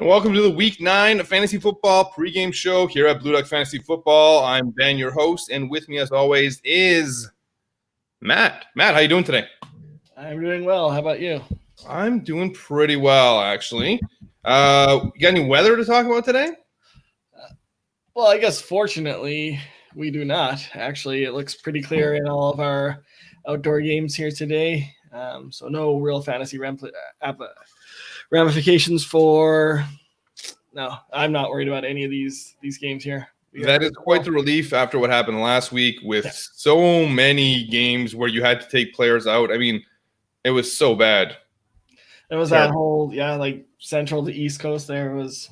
Welcome to the Week 9 Fantasy Football pregame show here at Blue Duck Fantasy Football. I'm Ben, your host, and with me, as always, is Matt. Matt, how you doing today? I'm doing well. How about you? I'm doing pretty well, actually. You got any weather to talk about today? Well, I guess fortunately we do not. Actually, it looks pretty clear in all of our outdoor games here today. So no real fantasy ramifications for. No, I'm not worried about any of these games here. That is quite the relief after what happened last week with so many games where you had to take players out. I mean, it was so bad. It was that whole, like Central to East Coast there was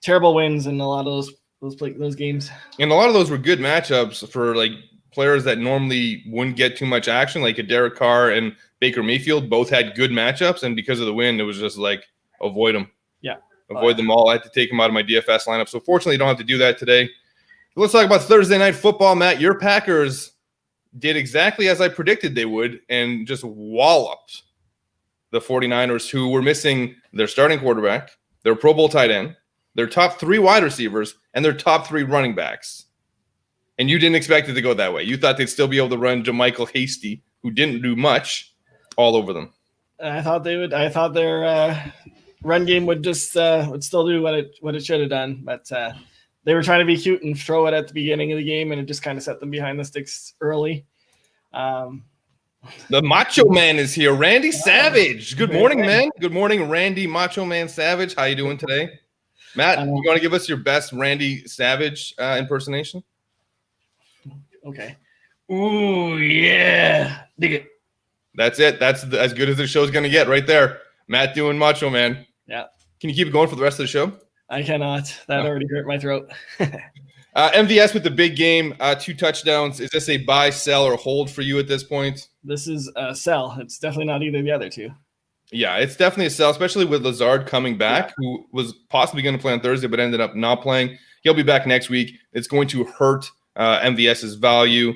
terrible wins in a lot of those games. And a lot of those were good matchups for like players that normally wouldn't get too much action, like a Derek Carr and Baker Mayfield both had good matchups, and because of the win, it was just like avoid them. Yeah. Avoid them all. I had to take them out of my DFS lineup. So fortunately, you don't have to do that today. Let's talk about Thursday Night Football, Matt. Your Packers did exactly as I predicted they would and just walloped the 49ers, who were missing their starting quarterback, their Pro Bowl tight end, their top 3 wide receivers, and their top 3 running backs. And you didn't expect it to go that way. You thought they'd still be able to run JaMychal Hasty, who didn't do much, all over them. I thought they would. I thought their run game would just would still do what it should have done, but they were trying to be cute and throw it at the beginning of the game, and it just kind of set them behind the sticks early. The Macho Man is here, Randy Savage. Good morning, man. Good morning, Randy Macho Man Savage. How you doing today, Matt? You want to give us your best Randy Savage impersonation? Okay. Ooh, yeah. Dig it. That's it. That's as good as the show's going to get right there. Matt doing Macho Man. Yeah. Can you keep it going for the rest of the show? I cannot. That already hurt my throat. MVS with the big game, 2 touchdowns. Is this a buy, sell, or hold for you at this point? This is a sell. It's definitely not either of the other two. Yeah, it's definitely a sell, especially with Lazard coming back, who was possibly going to play on Thursday but ended up not playing. He'll be back next week. It's going to hurt MVS's value.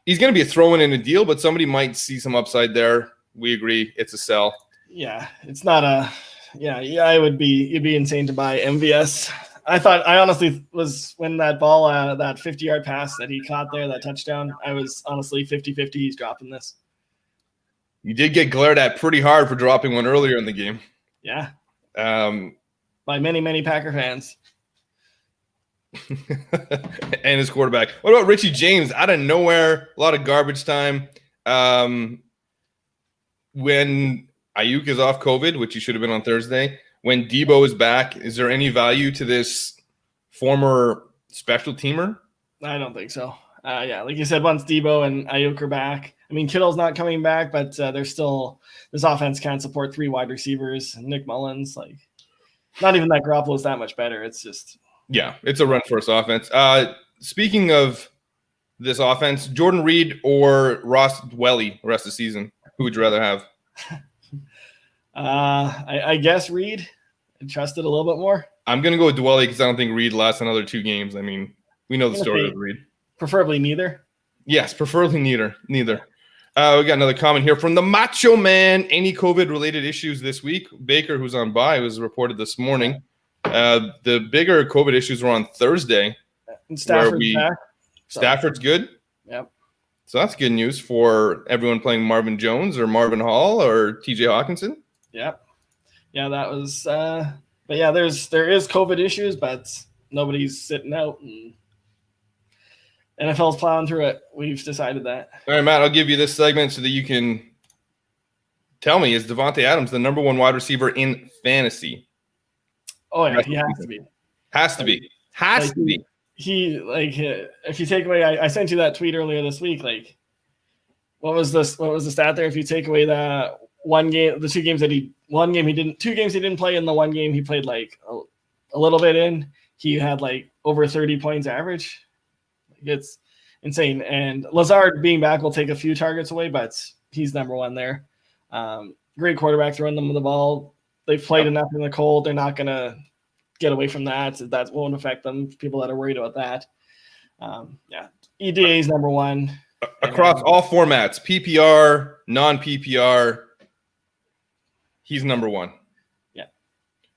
He's going to be a throw-in in a deal, but somebody might see some upside there. We agree it's a sell. Yeah, it's not a it'd be insane to buy MVS. I honestly was, when that ball, that 50-yard pass that he caught there, that touchdown, I was honestly 50-50 he's dropping this. You did get glared at pretty hard for dropping one earlier in the game. Yeah. By many, many Packer fans. And his quarterback. What about Richie James? Out of nowhere, a lot of garbage time. When Ayuk is off COVID, which he should have been on Thursday, when Debo is back, is there any value to this former special teamer? I don't think so. Like you said, once Debo and Ayuk are back, I mean, Kittle's not coming back, but there's still – this offense can't support 3 wide receivers. Nick Mullins, like, not even that Garoppolo's that much better. It's just – yeah, it's a run-first offense. Speaking of this offense, Jordan Reed or Ross Dwelly the rest of the season, who would you rather have? I guess Reed. I trust it a little bit more. I'm going to go with Dwelly because I don't think Reed lasts another 2 games. I mean, we know the story of Reed. Preferably neither. Yes, preferably neither. We got another comment here from the Macho Man. Any COVID-related issues this week? Baker, who's on bye, was reported this morning. The bigger COVID issues were on Thursday. And Stafford's back. Stafford's good? Yep. So that's good news for everyone playing Marvin Jones or Marvin Hall or TJ Hawkinson. Yep. Yeah, that was but yeah, there is COVID issues, but nobody's sitting out, and NFL's plowing through it. We've decided that. All right, Matt, I'll give you this segment so that you can tell me, is Davante Adams the number 1 wide receiver in fantasy? Oh yeah, he has to be. Has to be. He if you take away, I sent you that tweet earlier this week. Like, what was the stat there? If you take away the 1 game, the 2 games that one game he didn't, 2 games he didn't play, in the 1 game he played like a little bit in, he had like over 30 points average. It's insane. And Lazard being back will take a few targets away, but he's number 1 there. Great quarterback throwing them the ball. They've played enough in the cold. They're not going to get away from that. That won't affect them. People that are worried about that. EDA is number 1. Across all formats, PPR, non-PPR, he's number 1. Yeah.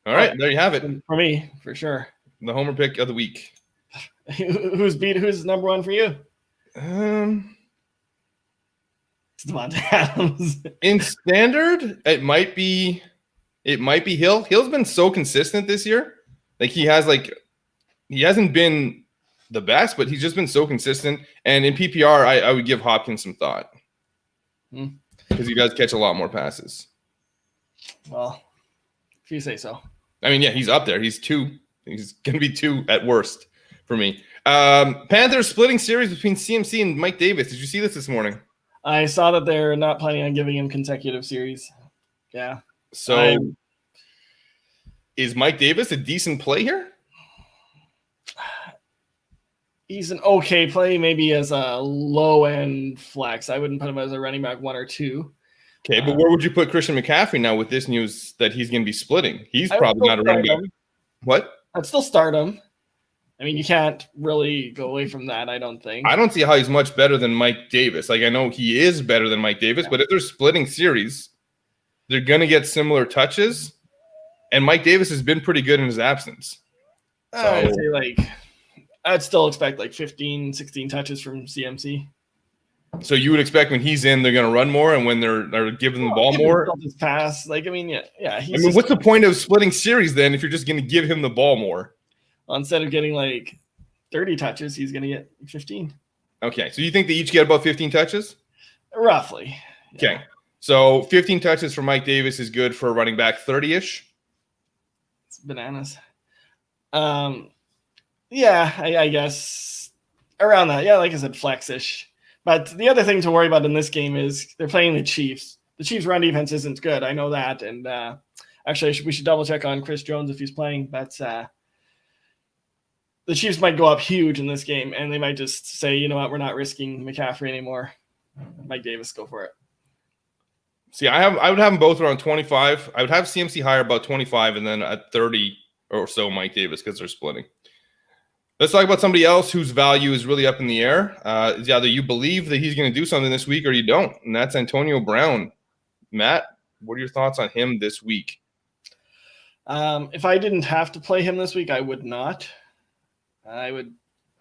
All right, there you have it. For me, for sure. The homer pick of the week. Who's number one for you? It's Davante Adams. In standard, it might be Hill. Hill's been so consistent this year. Like he hasn't been the best, but he's just been so consistent. And in PPR, I would give Hopkins some thought because he does catch a lot more passes. Well, if you say so. I mean, yeah, he's up there. He's 2. He's going to be 2 at worst for me. Panthers splitting series between CMC and Mike Davis. Did you see this morning? I saw that they're not planning on giving him consecutive series. Yeah. So is Mike Davis a decent play here? He's an okay play, maybe as a low-end flex. I wouldn't put him as a running back 1 or 2. Okay, but where would you put Christian McCaffrey now with this news that he's going to be splitting? He's probably not a running back. What? I'd still start him. I mean, you can't really go away from that, I don't think. I don't see how he's much better than Mike Davis. Like, I know he is better than Mike Davis, but if they're splitting series, they're going to get similar touches. And Mike Davis has been pretty good in his absence. I'd say I'd still expect 15, 16 touches from CMC. So you would expect when he's in, they're going to run more, and when they're giving the ball more? Just pass. What's the point of splitting series then if you're just going to give him the ball more? Instead of getting 30 touches, he's going to get 15. Okay, so you think they each get about 15 touches? Roughly. Okay, so 15 touches for Mike Davis is good for a running back 30-ish? It's bananas. Yeah, I guess around that. Yeah, like I said, flex-ish. But the other thing to worry about in this game is they're playing the Chiefs. The Chiefs' run defense isn't good. I know that. And actually, we should double-check on Chris Jones if he's playing. But the Chiefs might go up huge in this game, and they might just say, you know what, we're not risking McCaffrey anymore. Mike Davis, go for it. See, I would have them both around 25. I would have CMC higher about 25, and then at 30 or so Mike Davis because they're splitting. Let's talk about somebody else whose value is really up in the air. It's either you believe that he's going to do something this week or you don't, and that's Antonio Brown. Matt, what are your thoughts on him this week? If I didn't have to play him this week, I would not. I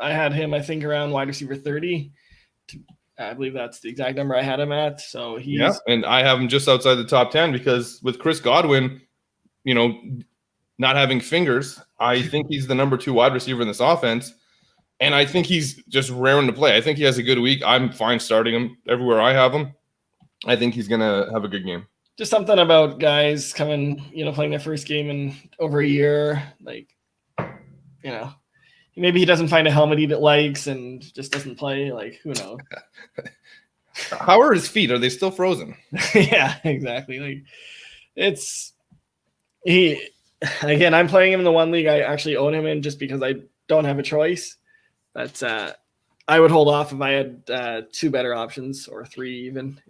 had him, I think, around wide receiver 30. I believe that's the exact number I had him at. So and I have him just outside the top 10 because with Chris Godwin, not having fingers, I think he's the number 2 wide receiver in this offense. And I think he's just raring to play. I think he has a good week. I'm fine starting him everywhere I have him. I think he's going to have a good game. Just something about guys coming, playing their first game in over a year. Maybe he doesn't find a helmet he likes and just doesn't play. Who knows? How are his feet? Are they still frozen? Yeah, exactly. Again, I'm playing him in the one league I actually own him in just because I don't have a choice. But I would hold off if I had 2 better options or 3 even.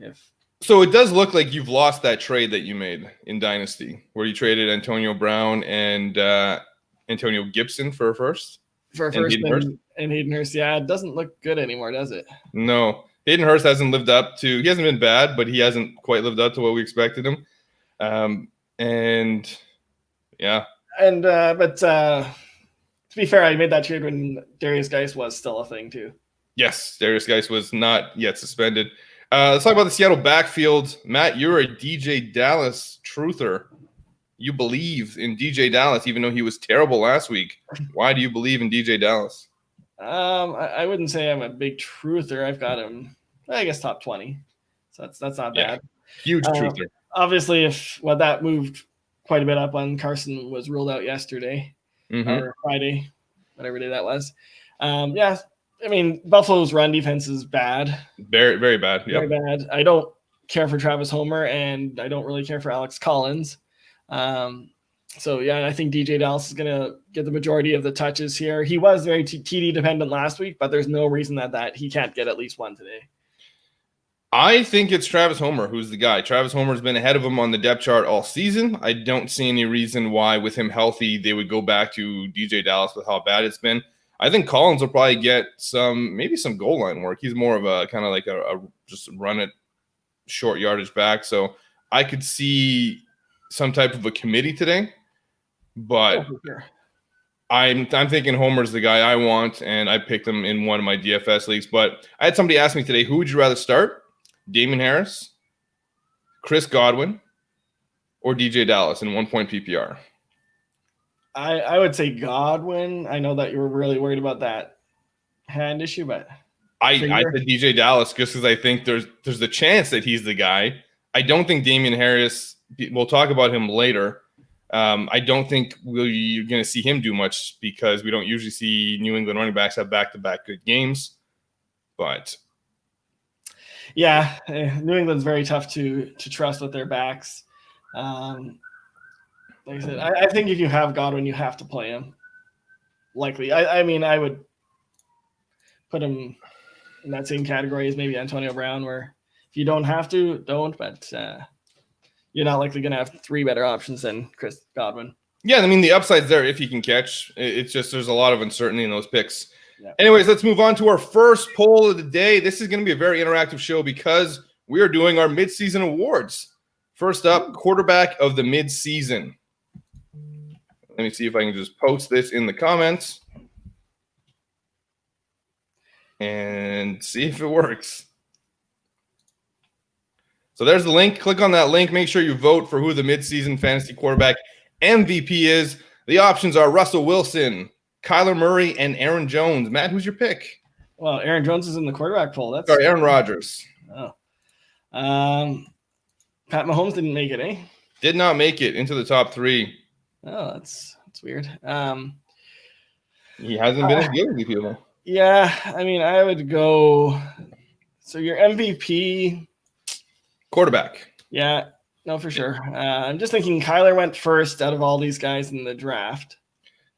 So it does look like you've lost that trade that you made in Dynasty where you traded Antonio Brown and Antonio Gibson for a first. For a first and Hayden Hurst. Yeah, it doesn't look good anymore, does it? No. Hayden Hurst hasn't lived up to – he hasn't been bad, but he hasn't quite lived up to what we expected him. Yeah. But to be fair, I made that trade when Darius Geis was still a thing too. Yes, Darius Geis was not yet suspended. Let's talk about the Seattle backfield. Matt, you're a DJ Dallas truther. You believe in DJ Dallas, even though he was terrible last week. Why do you believe in DJ Dallas? I wouldn't say I'm a big truther. I've got him, I guess, top 20. So that's not bad. Huge truther. Obviously, that moved quite a bit up when Carson was ruled out yesterday or Friday, whatever day that was. Buffalo's run defense is bad. Very, very bad. Very bad. I don't care for Travis Homer, and I don't really care for Alex Collins. I think DJ Dallas is going to get the majority of the touches here. He was very TD dependent last week, but there's no reason that he can't get at least 1 today. I think it's Travis Homer who's the guy. Travis Homer's been ahead of him on the depth chart all season. I don't see any reason why, with him healthy, they would go back to DJ Dallas with how bad it's been. I think Collins will probably get some goal line work. He's more of a kind of like a just run it short yardage back. So I could see some type of a committee today. but for sure. I'm thinking Homer's the guy I want, and I picked him in one of my DFS leagues. But I had somebody ask me today, who would you rather start? Damien Harris, Chris Godwin, or DJ Dallas in 1-point PPR? I would say Godwin. I know that you were really worried about that hand issue, but I said DJ Dallas just because I think there's the chance that he's the guy. I don't think Damien Harris, we'll talk about him later. I don't think you're going to see him do much because we don't usually see New England running backs have back-to-back good games. But yeah, New England's very tough to trust with their backs. Like I said, I think if you have Godwin, you have to play him. Likely. I mean, I would put him in that same category as maybe Antonio Brown, where if you don't have to, don't. But you're not likely going to have 3 better options than Chris Godwin. Yeah, I mean, the upside's there if he can catch. It's just there's a lot of uncertainty in those picks. Yeah. Anyways, let's move on to our first poll of the day. This is going to be a very interactive show because we are doing our midseason awards. First up, quarterback of the midseason. Let me see if I can just post this in the comments and see if it works. So there's the link. Click on that link. Make sure you vote for who the midseason fantasy quarterback MVP is. The options are Russell Wilson, Kyler Murray, and Aaron Jones. Matt, who's your pick? Well, Aaron Jones is in the quarterback poll. Sorry, Aaron Rodgers. Oh. Pat Mahomes didn't make it, eh? Did not make it into the top 3. Oh, that's weird. He hasn't been as good as people. Yeah, I mean, I would go. So your MVP quarterback. Yeah, no, for sure. I'm just thinking Kyler went first out of all these guys in the draft.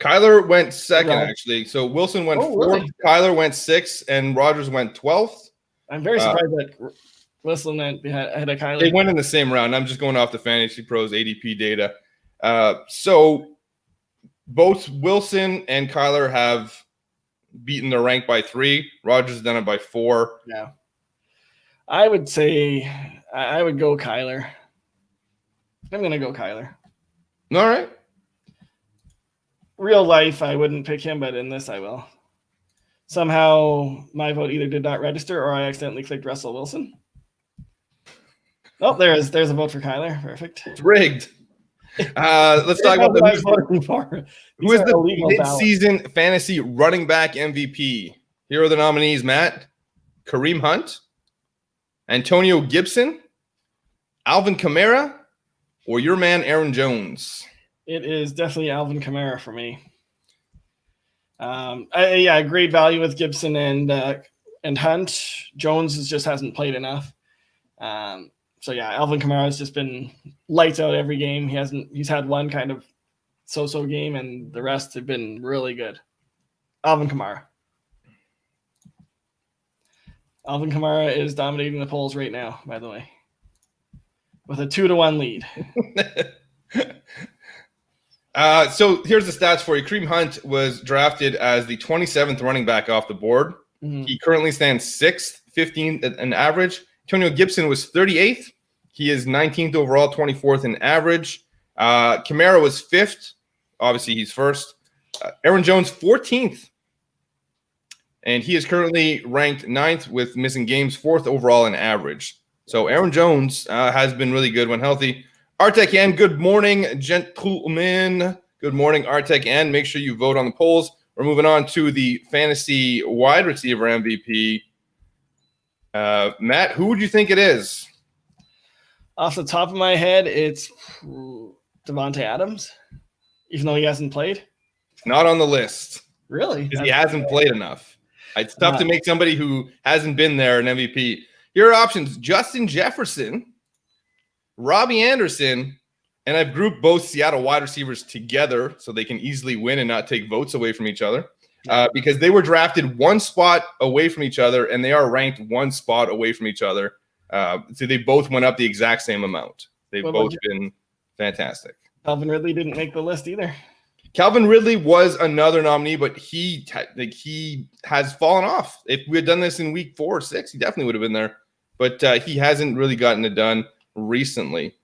Kyler went second, actually. So Wilson went 4th, really? Kyler went 6th, and Rodgers went 12th. I'm very surprised that Wilson went ahead of Kyler. They went in the same round. I'm just going off the Fantasy Pros ADP data. So both Wilson and Kyler have beaten their rank by 3. Rodgers has done it by 4. Yeah. I would say I would go Kyler. I'm going to go Kyler. All right. Real life, I wouldn't pick him, but in this, I will. Somehow, my vote either did not register or I accidentally clicked Russell Wilson. Oh, there's a vote for Kyler. Perfect. It's rigged. Let's talk about who is the mid-season fantasy running back MVP. Here are the nominees, Matt. Kareem Hunt, Antonio Gibson, Alvin Kamara, or your man Aaron Jones. It is definitely Alvin Kamara for me. Great value with Gibson and Hunt. Jones just hasn't played enough. So yeah, Alvin Kamara has just been lights out every game. He's had one kind of so-so game, and the rest have been really good. Alvin Kamara. Alvin Kamara is dominating the polls right now, by the way, with a 2-1 lead. So here's the stats for you. Kareem Hunt was drafted as the 27th running back off the board. Mm-hmm. He currently stands 6th, 15th in average. Antonio Gibson was 38th. He is 19th overall, 24th in average. Kamara was 5th. Obviously, he's first. Aaron Jones, 14th. And he is currently ranked 9th with missing games, 4th overall in average. So Aaron Jones has been really good when healthy. Artek N, good morning, gentlemen. Good morning, Artek N. Make sure you vote on the polls. We're moving on to the fantasy wide receiver MVP. Matt, who would you think it is? Off the top of my head, it's Davante Adams, even though he hasn't played. Not on the list. Really? Because he hasn't played enough. It's tough to make somebody who hasn't been there an MVP. Here are options: Justin Jefferson, Robbie Anderson, and I've grouped both Seattle wide receivers together so they can easily win and not take votes away from each other. Because they were drafted one spot away from each other, and they are ranked one spot away from each other. So they both went up the exact same amount. They've both been fantastic. Calvin Ridley didn't make the list either. Calvin Ridley was another nominee, but he has fallen off. If we had done this in week 4 or 6, he definitely would have been there. But he hasn't really gotten it done recently.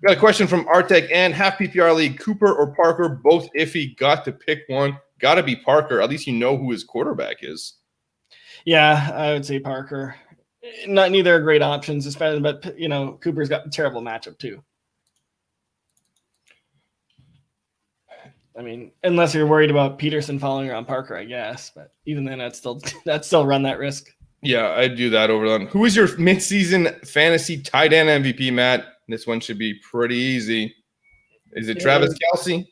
Got a question from Artek and half PPR league. Cooper or Parker, both iffy. Got to pick one. Got to be Parker. At least you know who his quarterback is. Yeah, I would say Parker. Neither are great options, especially, but Cooper's got a terrible matchup too. I mean, unless you're worried about Peterson following around Parker, I guess. But even then, I'd still run that risk. Yeah, I'd do that over them. Who is your midseason fantasy tight end MVP, Matt? This one should be pretty easy. Is it Travis Kelce,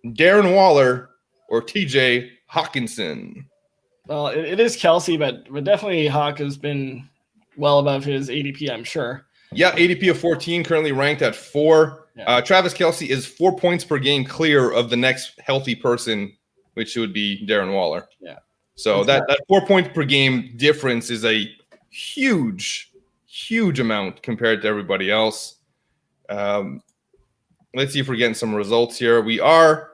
Darren Waller, or TJ Hawkinson? Well, it is Kelce, but definitely Hawk has been well above his ADP, I'm sure. Yeah, ADP of 14, currently ranked at 4. Yeah. Travis Kelce is 4 points per game clear of the next healthy person, which would be Darren Waller. Yeah. So that 4 points per game difference is a huge amount compared to everybody else. Let's see if we're getting some results here. We are.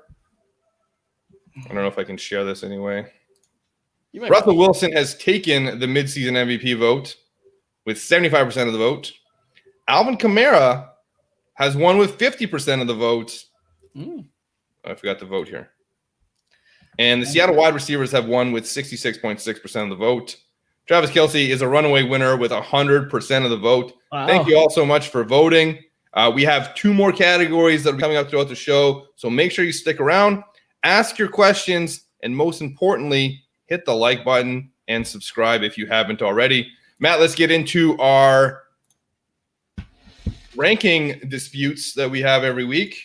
I don't know if I can share this anyway. Russell Wilson has taken the midseason MVP vote with 75% of the vote. Alvin Kamara has won with 50% of the vote. I forgot to vote here. And the Seattle wide receivers have won with 66.6% of the vote. Travis Kelce is a runaway winner with 100% of the vote. Wow. Thank you all so much for voting. We have 2 more categories that will be coming up throughout the show, so make sure you stick around, ask your questions, and most importantly, hit the like button and subscribe if you haven't already. Matt, let's get into our ranking disputes that we have every week.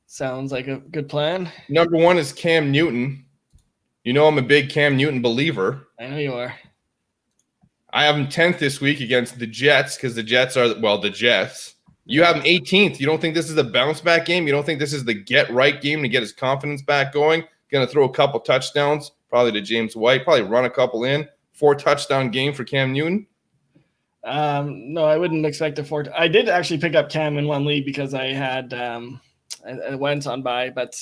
Sounds like a good plan. Number 1 is Cam Newton. You know I'm a big Cam Newton believer. I know you are. I have him 10th this week against the Jets because the Jets are, the Jets. You have him 18th. You don't think this is a bounce back game? You don't think this is the get right game to get his confidence back going? Going to throw a couple touchdowns, probably to James White, probably run a couple in. 4 touchdown game for Cam Newton? No, I wouldn't expect a 4. I did actually pick up Cam in one league because I had I went on by, but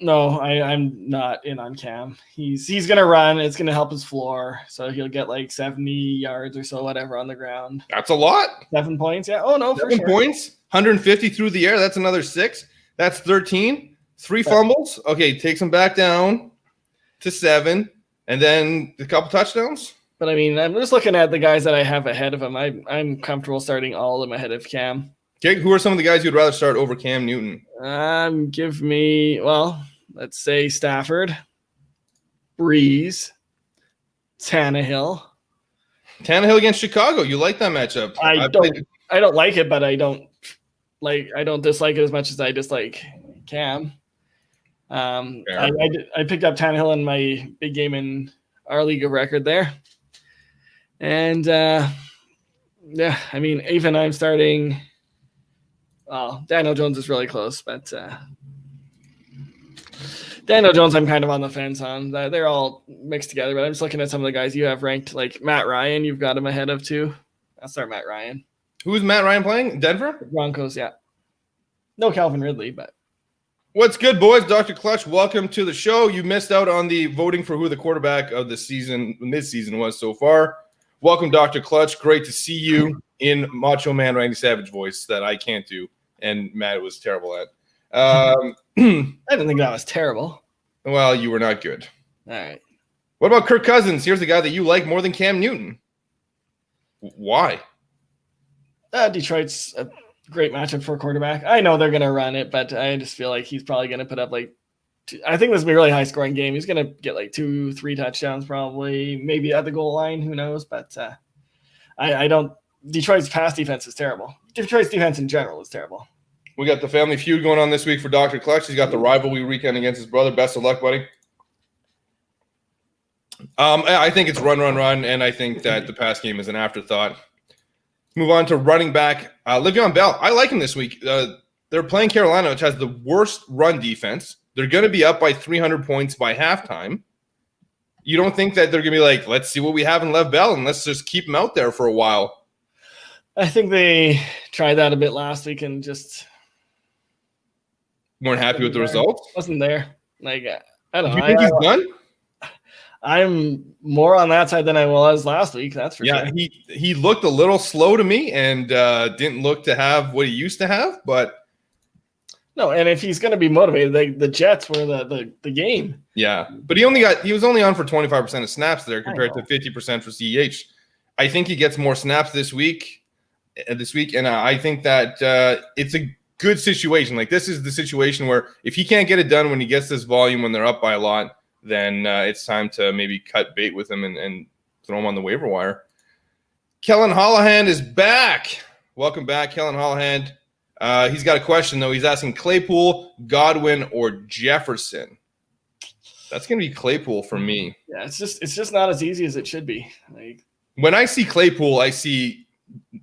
no, I'm not in on Cam. He's gonna run. It's gonna help his floor, so he'll get like 70 yards or so, whatever, on the ground. That's a lot. 7 points, yeah. Oh no, 7 points, 150 through the air. That's another 6. That's 13. 3 fumbles. Okay, takes him back down to 7, and then a couple touchdowns. But I mean, I'm just looking at the guys that I have ahead of him. I'm comfortable starting all of them ahead of Cam. Okay, who are some of the guys you'd rather start over Cam Newton? Give me, let's say Stafford, Breeze, Tannehill. Tannehill against Chicago. You like that matchup? I don't like it, but I don't dislike it as much as I dislike Cam. I picked up Tannehill in my big game in our league of record there. And yeah, I mean, even I'm starting. Well, Daniel Jones is really close, but Daniel Jones, I'm kind of on the fence on. They're all mixed together, but I'm just looking at some of the guys you have ranked, like Matt Ryan. You've got him ahead of too. I'll start Matt Ryan. Who's Matt Ryan playing? Denver? Broncos, yeah. No Calvin Ridley, but. What's good, boys? Dr. Clutch, welcome to the show. You missed out on the voting for who the quarterback of the season, midseason, was so far. Welcome, Dr. Clutch. Great to see you in Macho Man Randy Savage voice that I can't do, and Matt was terrible at. I didn't think that was terrible. Well, you were not good. All right. What about Kirk Cousins? Here's the guy that you like more than Cam Newton. Why? Detroit's a great matchup for a quarterback. I know they're going to run it, but I just feel like he's probably going to put up I think this will be a really high scoring game. He's going to get 2-3 touchdowns probably, maybe at the goal line. Who knows? But I don't. Detroit's pass defense is terrible. Detroit's defense in general is terrible. We got the family feud going on this week for Dr. Clutch. He's got the rivalry weekend against his brother. Best of luck, buddy. I think it's run, and I think that the pass game is an afterthought. Move on to running back Le'Veon Bell. I like him this week. They're playing Carolina, which has the worst run defense. They're going to be up by 300 points by halftime. You don't think that they're going to be like, let's see what we have in Lev Bell, and let's just keep him out there for a while? I think they tried that a bit last week and just weren't happy with the results. Wasn't there? I don't know. You think he's done? I'm more on that side than I was last week. That's for sure. Yeah, he looked a little slow to me and didn't look to have what he used to have, but no, and if he's going to be motivated, the Jets were the game. Yeah, but he was only on for 25% of snaps there compared to 50% for CEH. I think he gets more snaps this week, and I think that it's a good situation. Like, this is the situation where if he can't get it done when he gets this volume when they're up by a lot, then it's time to maybe cut bait with him and throw him on the waiver wire. Kellen Hollahan is back. Welcome back, Kellen Hollahan. He's got a question, though. He's asking Claypool, Godwin, or Jefferson. That's going to be Claypool for me. Yeah, it's just not as easy as it should be. Like, when I see Claypool, I see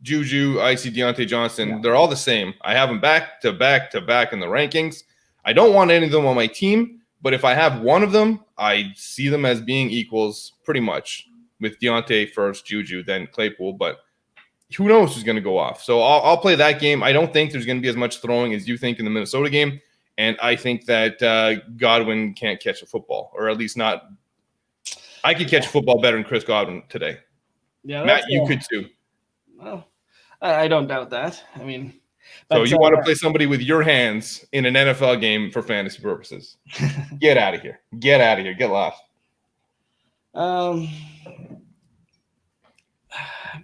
Juju, I see Deontay Johnson. Yeah. They're all the same. I have them back to back to back in the rankings. I don't want any of them on my team, but if I have one of them, I see them as being equals pretty much, with Deontay first, Juju, then Claypool, but who knows who's going to go off. So I'll play that game. I don't think there's going to be as much throwing as you think in the Minnesota game, and I think that Godwin can't catch a football, or at least not. I could catch a football better than Chris Godwin today. Yeah, Matt, you could too. Well, I don't doubt that. I mean, so you want to play somebody with your hands in an NFL game for fantasy purposes? Get out of here. Get out of here. Get lost. I'm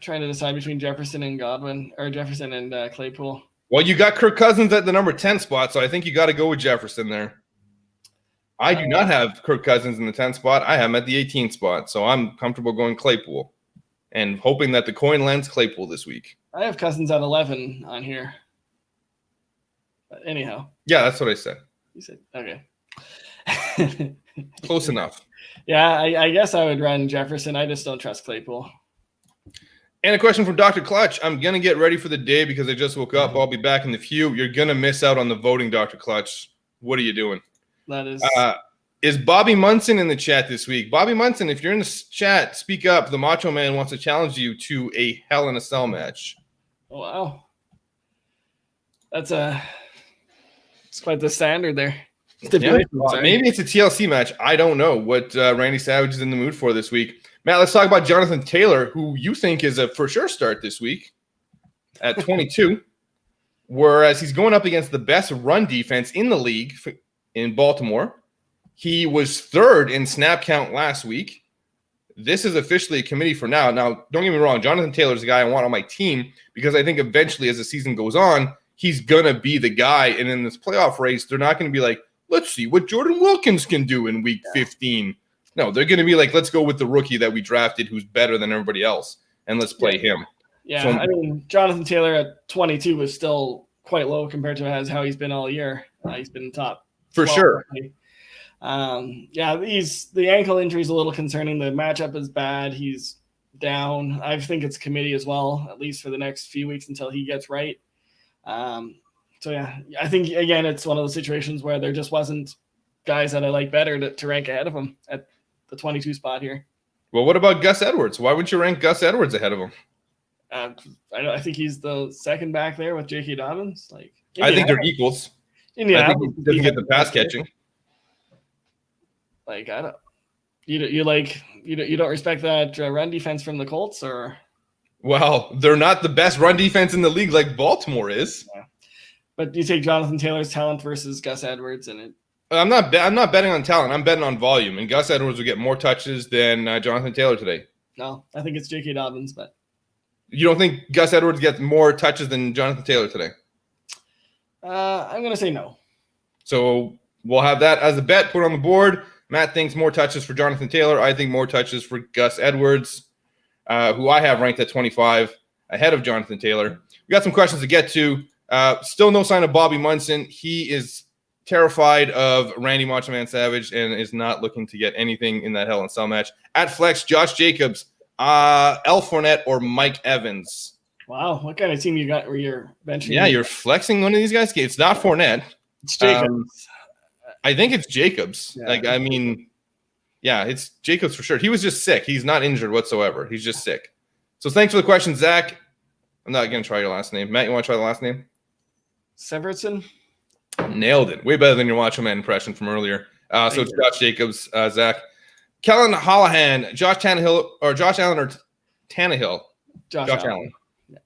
trying to decide between Jefferson and Godwin, or Jefferson and Claypool. Well, you got Kirk Cousins at the number 10 spot, so I think you got to go with Jefferson there. I do not have Kirk Cousins in the 10th spot. I have him at the 18th spot, so I'm comfortable going Claypool and hoping that the coin lands Claypool this week. I have Cousins at 11 on here. But anyhow. Yeah, that's what I said. You said, okay. Close enough. Yeah, I guess I would run Jefferson. I just don't trust Claypool. And a question from Dr. Clutch. I'm going to get ready for the day because I just woke up. I'll be back in the few. You're going to miss out on the voting, Dr. Clutch. What are you doing? That is Bobby Munson in the chat this week? Bobby Munson, if you're in the chat, speak up. The Macho Man wants to challenge you to a Hell in a Cell match. Oh, wow. It's quite the standard there. Yeah, maybe it's a TLC match. I don't know what Randy Savage is in the mood for this week. Matt, let's talk about Jonathan Taylor, who you think is a for sure start this week at 22, whereas he's going up against the best run defense in the league in Baltimore. He was third in snap count last week. This is officially a committee for now. Now, don't get me wrong. Jonathan Taylor is the guy I want on my team because I think eventually as the season goes on, he's going to be the guy. And in this playoff race, they're not going to be like, let's see what Jordan Wilkins can do in week 15. No, they're going to be like, let's go with the rookie that we drafted who's better than everybody else, and let's play him. Yeah, so, I mean, Jonathan Taylor at 22 was still quite low compared to how he's been all year. He's been top. For sure. The ankle injury is a little concerning. The matchup is bad. He's down. I think it's committee as well, at least for the next few weeks until he gets right. I think, again, it's one of those situations where there just wasn't guys that I like better to rank ahead of him at the 22 spot here. Well, what about Gus Edwards? Why wouldn't you rank Gus Edwards ahead of him? I think he's the second back there with J.K. Dobbins. I think they're equals. I think he doesn't get the pass catching. You don't respect that run defense from the Colts, or? Well, they're not the best run defense in the league like Baltimore is. Yeah. But you take Jonathan Taylor's talent versus Gus Edwards, and I'm not betting on talent. I'm betting on volume, and Gus Edwards will get more touches than Jonathan Taylor today. No, I think it's J.K. Dobbins, but you don't think Gus Edwards gets more touches than Jonathan Taylor today? I'm going to say no. So we'll have that as a bet put on the board. Matt thinks more touches for Jonathan Taylor. I think more touches for Gus Edwards, who I have ranked at 25 ahead of Jonathan Taylor. We got some questions to get to. Still no sign of Bobby Munson. He is terrified of Randy Macho Man Savage and is not looking to get anything in that Hell in a Cell match. At Flex, Josh Jacobs, El Fournette, or Mike Evans. Wow, what kind of team you got where you're benching? Yeah, you're flexing one of these guys. It's not Fournette. It's Jacobs. I think it's Jacobs. Yeah. It's Jacobs for sure. He was just sick. He's not injured whatsoever. He's just sick. So thanks for the question, Zach. I'm not going to try your last name. Matt, you want to try the last name? Severson. Nailed it. Way better than your Macho Man impression from earlier. So it's Josh Jacobs, Zach. Kellen Hallahan, Josh Allen or Tannehill? Josh Allen. Yeah.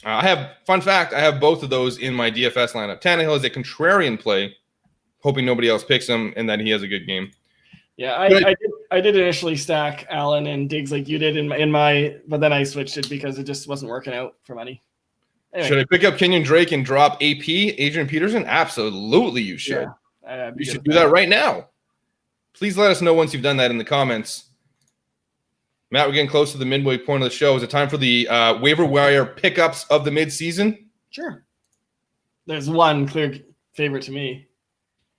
I have, fun fact, I have both of those in my DFS lineup. Tannehill is a contrarian play, hoping nobody else picks him and that he has a good game. Yeah, I did initially stack Allen and Diggs like you did in my, but then I switched it because it just wasn't working out for money. Anyway. Should I pick up Kenyon Drake and drop AP, Adrian Peterson? Absolutely, you should. Yeah, you should do that right now. Please let us know once you've done that in the comments. Matt, we're getting close to the midway point of the show. Is it time for the waiver wire pickups of the midseason? Sure. There's one clear favorite to me.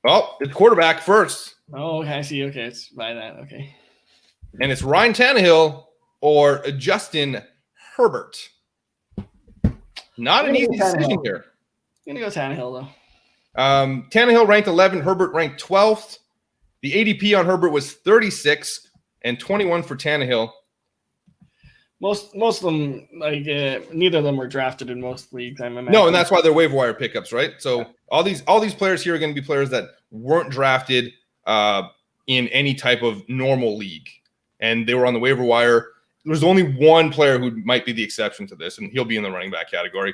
Well, it's quarterback first. Oh, okay, I see. Okay, it's by that. Okay. And it's Ryan Tannehill or Justin Herbert. Not an easy decision here. I'm going to go Tannehill, though. Tannehill ranked 11, Herbert ranked 12th. The ADP on Herbert was 36 and 21 for Tannehill. Most of them, like neither of them were drafted in most leagues. No, and that's why they're waiver wire pickups, right? So all these players here are going to be players that weren't drafted in any type of normal league, and they were on the waiver wire. There's only one player who might be the exception to this, and he'll be in the running back category.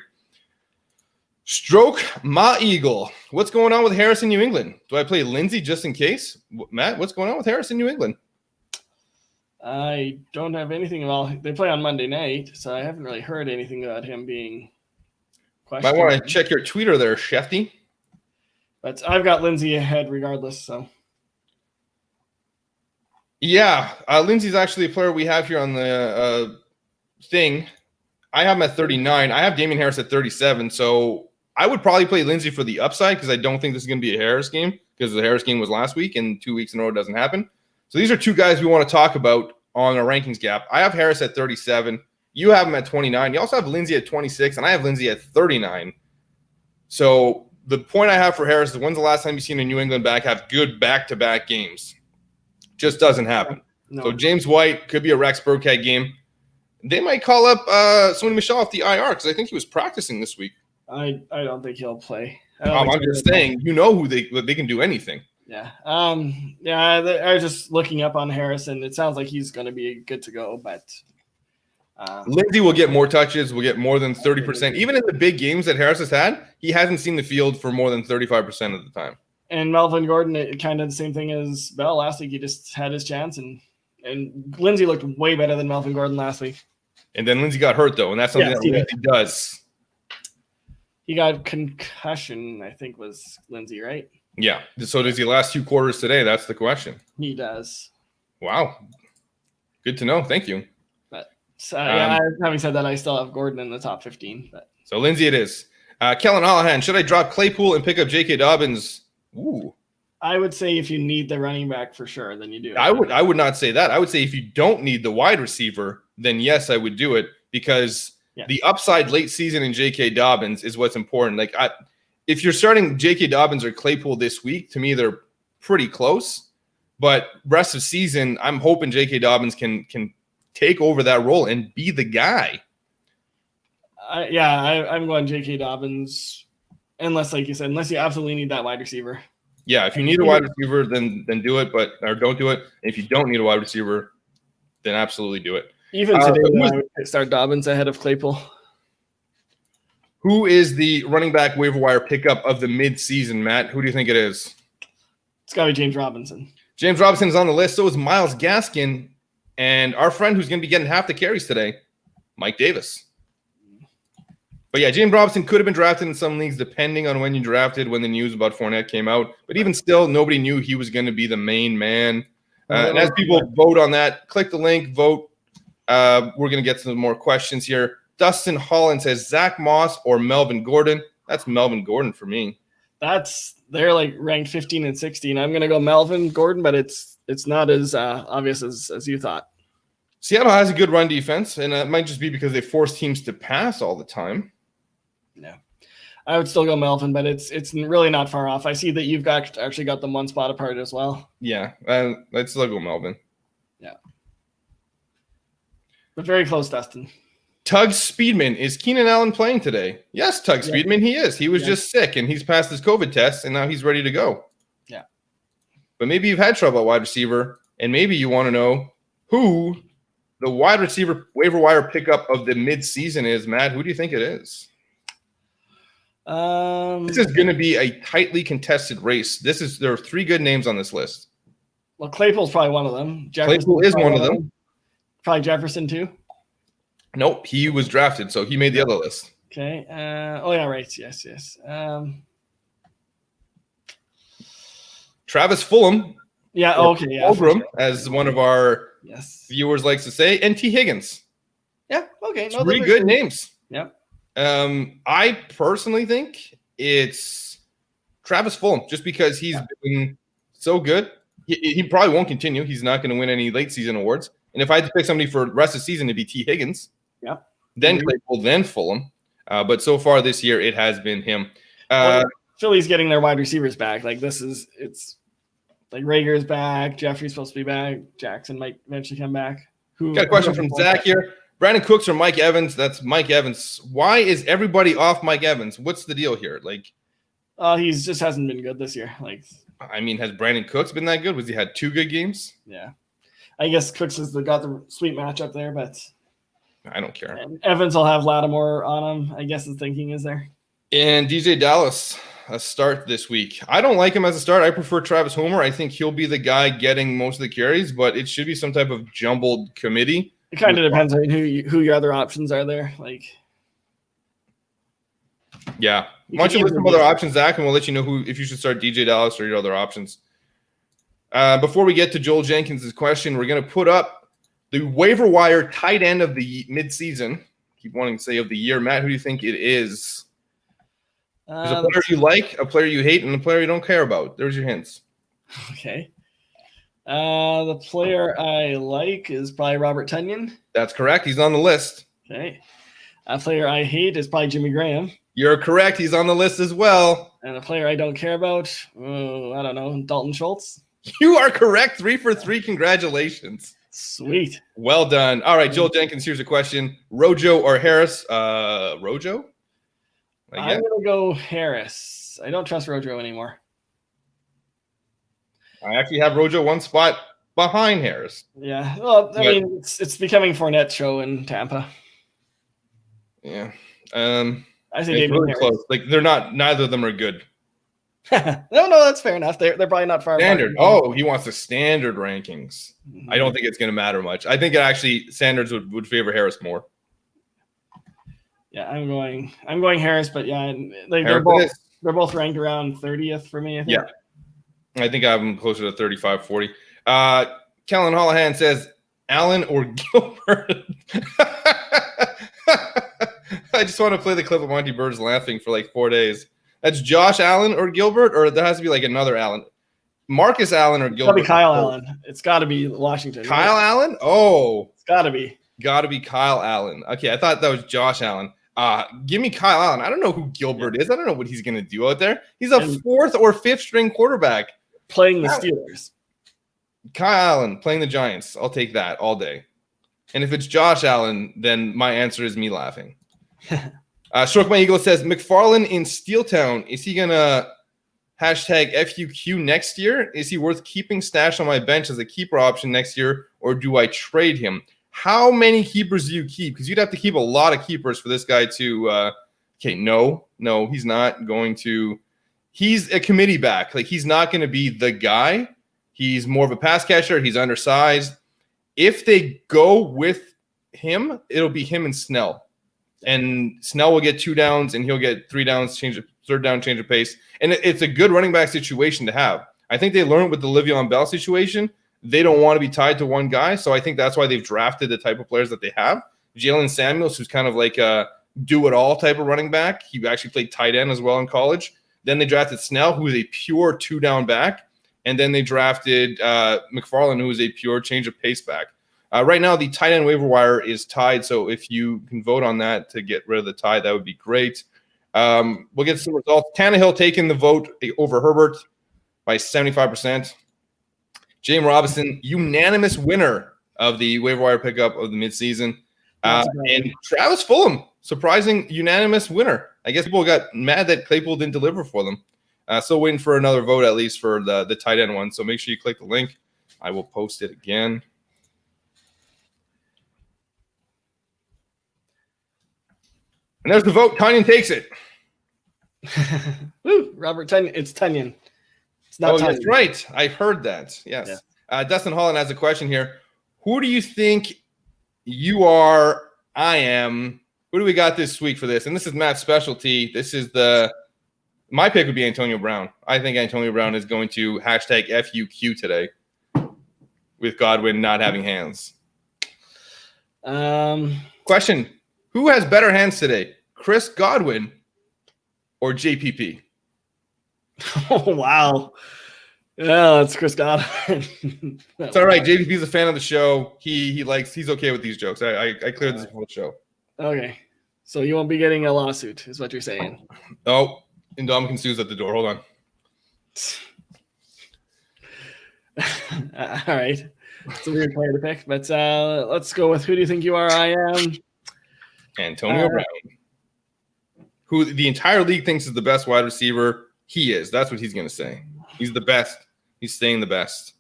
Stroke my eagle. What's going on with Harris in New England? Do I play Lindsey just in case? Matt, what's going on with Harris in New England? I don't have anything. Well, they play on Monday night, so I haven't really heard anything about him being questioned. Might want to check your Twitter there, Shefty. But I've got Lindsey ahead regardless, so. Yeah, Lindsey's actually a player we have here on the thing. I have him at 39. I have Damian Harris at 37, so I would probably play Lindsey for the upside because I don't think this is going to be a Harris game because the Harris game was last week and 2 weeks in a row it doesn't happen. So these are two guys we want to talk about on our rankings gap. I have Harris at 37. You have him at 29. You also have Lindsey at 26, and I have Lindsey at 39. So the point I have for Harris is when's the last time you've seen a New England back have good back-to-back games? Just doesn't happen. No. So James White could be a Rex Burkhead game. They might call up Sony Michel off the IR because I think he was practicing this week. I don't think he'll play. I'm just saying, you know who they can do anything. Yeah. I was just looking up on Harrison. It sounds like he's going to be good to go, but Lindsey will get more touches, will get more than 30%. Even in the big games that Harris has had, he hasn't seen the field for more than 35% of the time. And Melvin Gordon, it kind of the same thing as Bell last week. He just had his chance, and Lindsey looked way better than Melvin Gordon last week. And then Lindsey got hurt, though, and that's something that Lindsey does. He got concussion, I think, was Lindsey, right? Yeah. So does he last 2 quarters today? That's the question. He does. Wow. Good to know. Thank you. But having said that, I still have Gordon in the top 15. But. So Lindsey it is. Kellen Hallahan, should I drop Claypool and pick up J.K. Dobbins? Ooh. I would say if you need the running back for sure, then you do. I would not say that. I would say if you don't need the wide receiver, then yes, I would do it because the upside late season in J.K. Dobbins is what's important. Like if you're starting J.K. Dobbins or Claypool this week, to me they're pretty close. But rest of season, I'm hoping J.K. Dobbins can take over that role and be the guy. I'm going J.K. Dobbins, unless, like you said, unless you absolutely need that wide receiver. Yeah, if you need a wide receiver, then do it, or don't do it. If you don't need a wide receiver, then absolutely do it. Even today, I would start Dobbins ahead of Claypool. Who is the running back waiver wire pickup of the midseason, Matt? Who do you think it is? It's got to be James Robinson. James Robinson is on the list. So is Myles Gaskin. And our friend who's going to be getting half the carries today, Mike Davis. But yeah, James Robinson could have been drafted in some leagues depending on when you drafted, when the news about Fournette came out. But even still, nobody knew he was going to be the main man. And as people vote on that, click the link, vote. We're going to get some more questions here. Dustin Holland says Zach Moss or Melvin Gordon. That's Melvin Gordon for me. They're like ranked 15 and 16. I'm going to go Melvin Gordon, but it's not as obvious as you thought. Seattle has a good run defense, and it might just be because they force teams to pass all the time. No, I would still go Melvin, but it's really not far off. I see that you've actually got them one spot apart as well. Yeah, let's still go Melvin. Yeah, but very close, Dustin. Tug Speedman, is Keenan Allen playing today? Yes, Tug Speedman, he is. He was just sick, and he's passed his COVID test, and now he's ready to go. Yeah. But maybe you've had trouble at wide receiver, And maybe you want to know who the wide receiver waiver wire pickup of the midseason is. Matt, who do you think it is? This is going to be a tightly contested race. There are 3 good names on this list. Well, Claypool's probably one of them. Claypool is one of them. Probably Jefferson too. Nope, he was drafted, so he made the other list. Okay. Oh yeah, right. Yes. Travis Fulham. Yeah. Okay. Yeah. Fulgham, sure. As one of our viewers likes to say, and T. Higgins. Yeah. Okay. No, 3 good names. Yeah. I personally think it's Travis Fulgham, just because he's been so good. He probably won't continue. He's not going to win any late season awards. And if I had to pick somebody for the rest of the season, it'd be T. Higgins. Yeah. Then Claypool, then Fulham. But so far this year, it has been him. Philly's getting their wide receivers back. Like it's like Rager's back. Jeffrey's supposed to be back. Jackson might eventually come back. Got a question from Zach here. Brandon Cooks or Mike Evans? That's Mike Evans. Why is everybody off Mike Evans? What's the deal here? Like, he's just hasn't been good this year. Like, I mean, has Brandon Cooks been that good? Was he had 2 good games? Yeah, I guess Cooks has got the sweet matchup there, but I don't care. Evans will have Lattimore on him. I guess the thinking is there. And DJ Dallas, a start this week. I don't like him as a start. I prefer Travis Homer. I think he'll be the guy getting most of the carries, but it should be some type of jumbled committee. It kind of depends on who your other options are there. Like, yeah. Why don't you list some other options, Zach, and we'll let you know if you should start DJ Dallas or your other options. Before we get to Joel Jenkins' question, we're going to put up the waiver wire tight end of the midseason. Keep wanting to say of the year. Matt, who do you think it is? There's a player you like, a player you hate, and a player you don't care about. There's your hints. Okay. The player I like is probably Robert Tonyan. That's correct. He's on the list. Okay. A player I hate is probably Jimmy Graham. You're correct. He's on the list as well. And a player I don't care about, I don't know, Dalton Schultz. You are correct. 3 for 3. Congratulations. Sweet. Well done. All right, Joel Jenkins, here's a question. Rojo or Harris? Rojo? I'm going to go Harris. I don't trust Rojo anymore. I actually have Rojo one spot behind Harris. Yeah. Well, I mean, it's becoming Fournette's show in Tampa. Yeah. I think it's really close. Like, they're not, neither of them are good. No, that's fair enough. They're probably not far. Standard. Oh, he wants the standard rankings. Mm-hmm. I don't think it's going to matter much. I think Sanders would favor Harris more. Yeah, I'm going Harris, but yeah, they're both ranked around 30th for me, I think. Yeah. I think I'm closer to 35, 40. Kellen Hollahan says, Allen or Gilbert? I just want to play the clip of Monty Birds laughing for like 4 days. That's Josh Allen or Gilbert, or there has to be like another Allen. Marcus Allen or Gilbert? It's got to be Kyle Allen. It's got to be Washington. Kyle Allen? Oh. It's got to be. Got to be Kyle Allen. Okay, I thought that was Josh Allen. Give me Kyle Allen. I don't know who Gilbert is. I don't know what he's going to do out there. He's a 4th or 5th string quarterback. Playing the Steelers. Kyle Allen playing the Giants. I'll take that all day. And if it's Josh Allen, then my answer is me laughing. Stroke My Eagle says, McFarland in Steeltown, is he going to hashtag FUQ next year? Is he worth keeping stashed on my bench as a keeper option next year, or do I trade him? How many keepers do you keep? Because you'd have to keep a lot of keepers for this guy to no, he's not going to. He's a committee back. Like, he's not going to be the guy. He's more of a pass catcher. He's undersized. If they go with him, it'll be him and Snell. And Snell will get 2 downs, and he'll get 3 downs, third down, change of pace. And it's a good running back situation to have. I think they learned with the Le'Veon Bell situation. They don't want to be tied to one guy, so I think that's why they've drafted the type of players that they have. Jalen Samuels, who's kind of like a do-it-all type of running back. He actually played tight end as well in college. Then they drafted Snell, who is a pure 2-down back. And then they drafted McFarland, who is a pure change of pace back. Right now, the tight end waiver wire is tied, so if you can vote on that to get rid of the tie, that would be great. We'll get some results. Tannehill taking the vote over Herbert by 75%. James Robinson, unanimous winner of the waiver wire pickup of the midseason. And Travis Fulgham, surprising unanimous winner. I guess people got mad that Claypool didn't deliver for them. Still waiting for another vote, at least for the tight end one. So make sure you click the link. I will post it again. And there's the vote. Tunyon takes it. Woo, Robert Tunyon. It's Tunyon. It's not Tunyon. That's right. I heard that. Yes. Yeah. Dustin Holland has a question here. Who do you think you are? I am. Who do we got this week for this? And this is Matt's specialty. This is my pick would be Antonio Brown. I think Antonio Brown is going to hashtag FUQ today with Godwin not having hands. Question. Who has better hands today? Chris Godwin or JPP? Oh, wow. Yeah, it's Chris Godwin. It's all right. JPP's a fan of the show. He's okay with these jokes. I cleared this whole show. Okay. So you won't be getting a lawsuit, is what you're saying. Oh, Indomitian Sue's at the door. Hold on. All right. It's a weird player to pick, but let's go with who do you think you are? I am Antonio Brown, who the entire league thinks is the best wide receiver. He is. That's what he's going to say. He's the best. He's staying the best.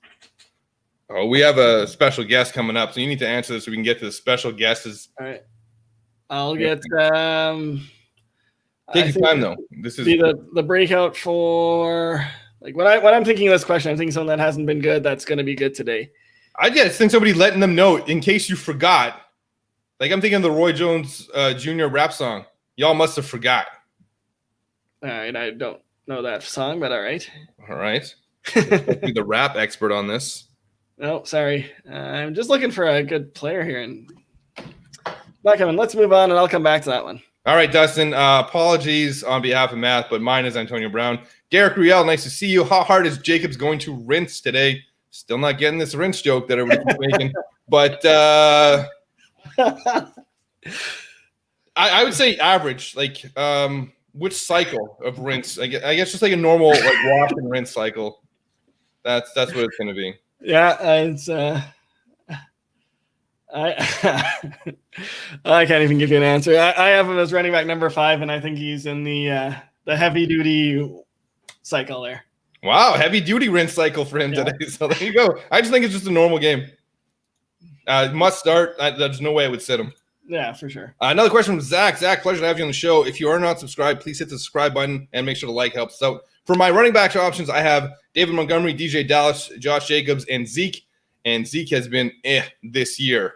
Oh, we have a special guest coming up, so you need to answer this so we can get to the special guests. All right. I'll get take your time though. This is the breakout for like when I'm thinking of this question, I'm thinking something that hasn't been good that's going to be good today. I just think somebody letting them know in case you forgot. Like I'm thinking of the Roy Jones Jr. rap song. Y'all must have forgot. All right, I don't know that song, but all right. All right. Be the rap expert on this. No, sorry. I'm just looking for a good player here, and not coming. Let's move on, and I'll come back to that one. All right, Dustin. Apologies on behalf of Matt, but mine is Antonio Brown. Derek Riel, nice to see you. How hard is Jacobs going to rinse today? Still not getting this rinse joke that everybody keeps making, but I would say average. Like, which cycle of rinse? I guess just like a normal like wash and rinse cycle. That's what it's going to be. Yeah, it's I can't even give you an answer. I have him as running back number 5, and I think he's in the heavy duty cycle there. Wow, heavy duty rinse cycle for him today. So there you go. I just think it's just a normal game. Must start. There's no way I would sit him. Yeah, for sure. Another question from Zach. Zach, pleasure to have you on the show. If you are not subscribed, please hit the subscribe button and make sure to like helps us out. For my running back options, I have David Montgomery, DJ Dallas, Josh Jacobs, and Zeke. And Zeke has been this year.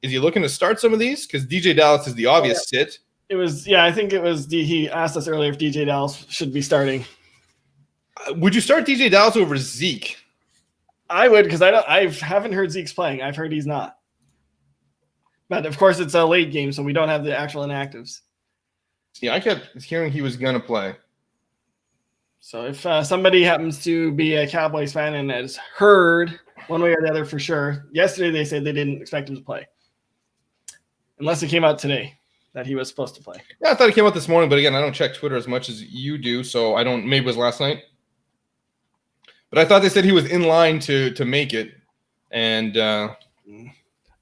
Is he looking to start some of these? Because DJ Dallas is the obvious sit. It was, I think it was. He asked us earlier if DJ Dallas should be starting. Would you start DJ Dallas over Zeke? I would, because I haven't heard Zeke's playing. I've heard he's not. But of course, it's a late game, so we don't have the actual inactives. Yeah, I kept hearing he was gonna play. So if somebody happens to be a Cowboys fan and has heard one way or the other for sure, yesterday they said they didn't expect him to play, unless it came out today that he was supposed to play. Yeah, I thought it came out this morning, but again, I don't check Twitter as much as you do, so I don't. Maybe it was last night. But I thought they said he was in line to make it, and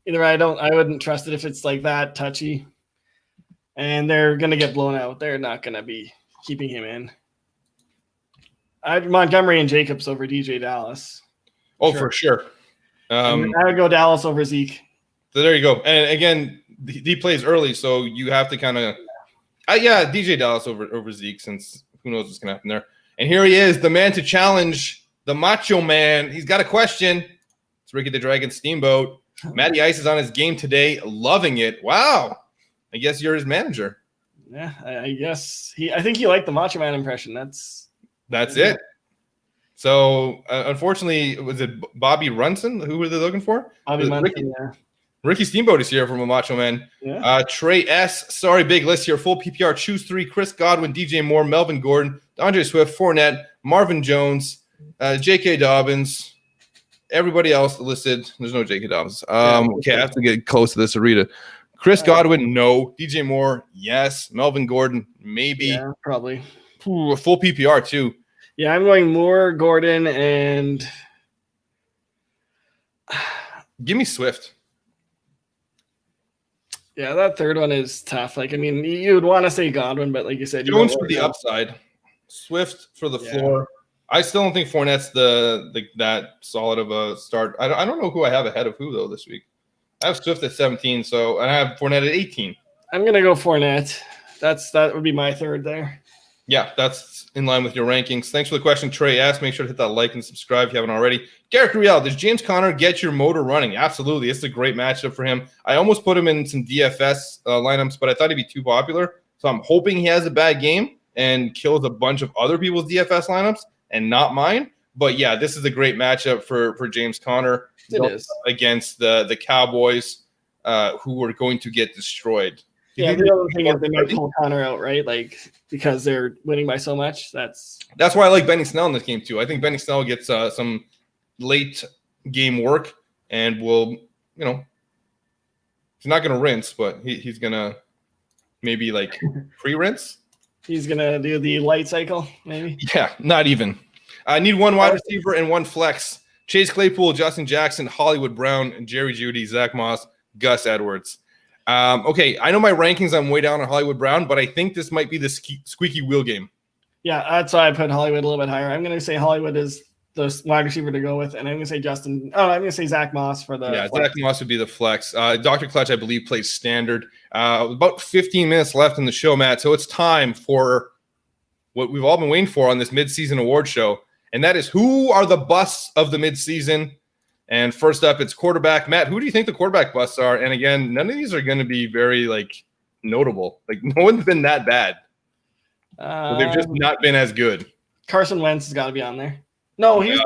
either way, I wouldn't trust it if it's like that touchy, and they're gonna get blown out. They're not gonna be keeping him in. I'd Montgomery and Jacobs over DJ Dallas. Oh, for sure. I would go Dallas over Zeke. So there you go. And again, he plays early, so you have to kind of DJ Dallas over Zeke, since who knows what's gonna happen there. And here he is, the man to challenge. The Macho Man. He's got a question. It's Ricky the Dragon Steamboat. Matty Ice is on his game today, loving it. Wow. I guess you're his manager. Yeah, I guess I think he liked the Macho Man impression. That's it. So, unfortunately, was it Bobby Runson? Who were they looking for? Bobby Munson, Ricky Steamboat is here from a Macho Man. Yeah. Trey S. Sorry, big list here. Full PPR. Choose 3. Chris Godwin, DJ Moore, Melvin Gordon, DeAndre Swift, Fournette, Marvin Jones, J.K. Dobbins, everybody else listed. There's no J.K. Dobbins. Okay, I have to get close to this to read it. Chris Godwin, no. DJ Moore, yes. Melvin Gordon, maybe. Yeah, probably. Ooh, full PPR, too. Yeah, I'm going Moore, Gordon, and give me Swift. Yeah, that third one is tough. Like, I mean, you would want to say Godwin, but like you said, Jones for the upside. Swift for the floor. I still don't think Fournette's that solid of a start. I don't know who I have ahead of who, though, this week. I have Swift at 17, and I have Fournette at 18. I'm going to go Fournette. That would be my third there. Yeah, that's in line with your rankings. Thanks for the question, Trey S. Make sure to hit that like and subscribe if you haven't already. Garrett Riel, does James Conner get your motor running? Absolutely. It's a great matchup for him. I almost put him in some DFS lineups, but I thought he'd be too popular. So I'm hoping he has a bad game and kills a bunch of other people's DFS lineups and not mine. But yeah, this is a great matchup for James Conner against the Cowboys, who are going to get destroyed. Yeah, the other thing is they might pull Conner out, right? Like, because they're winning by so much. That's why I like Benny Snell in this game too. I think Benny Snell gets some late game work and will, he's not going to rinse, but he's going to maybe like pre-rinse. He's going to do the light cycle, maybe. Yeah, not even. I need one wide receiver and one flex. Chase Claypool, Justin Jackson, Hollywood Brown, Jerry Jeudy, Zach Moss, Gus Edwards. Okay, I know my rankings, I'm way down on Hollywood Brown, but I think this might be the squeaky wheel game. Yeah, that's why I put Hollywood a little bit higher. I'm going to say Hollywood is the wide receiver to go with, and I'm going to say Zach Moss for the flex. Zach Moss would be the flex. Dr. Clutch, I believe, plays standard. About 15 minutes left in the show, Matt, so it's time for what we've all been waiting for on this midseason award show, and that is who are the busts of the midseason. And first up, it's quarterback. Matt, who do you think the quarterback busts are? And again, none of these are going to be very notable. No one's been that bad. They've just not been as good. Carson Wentz has got to be on there. No, he's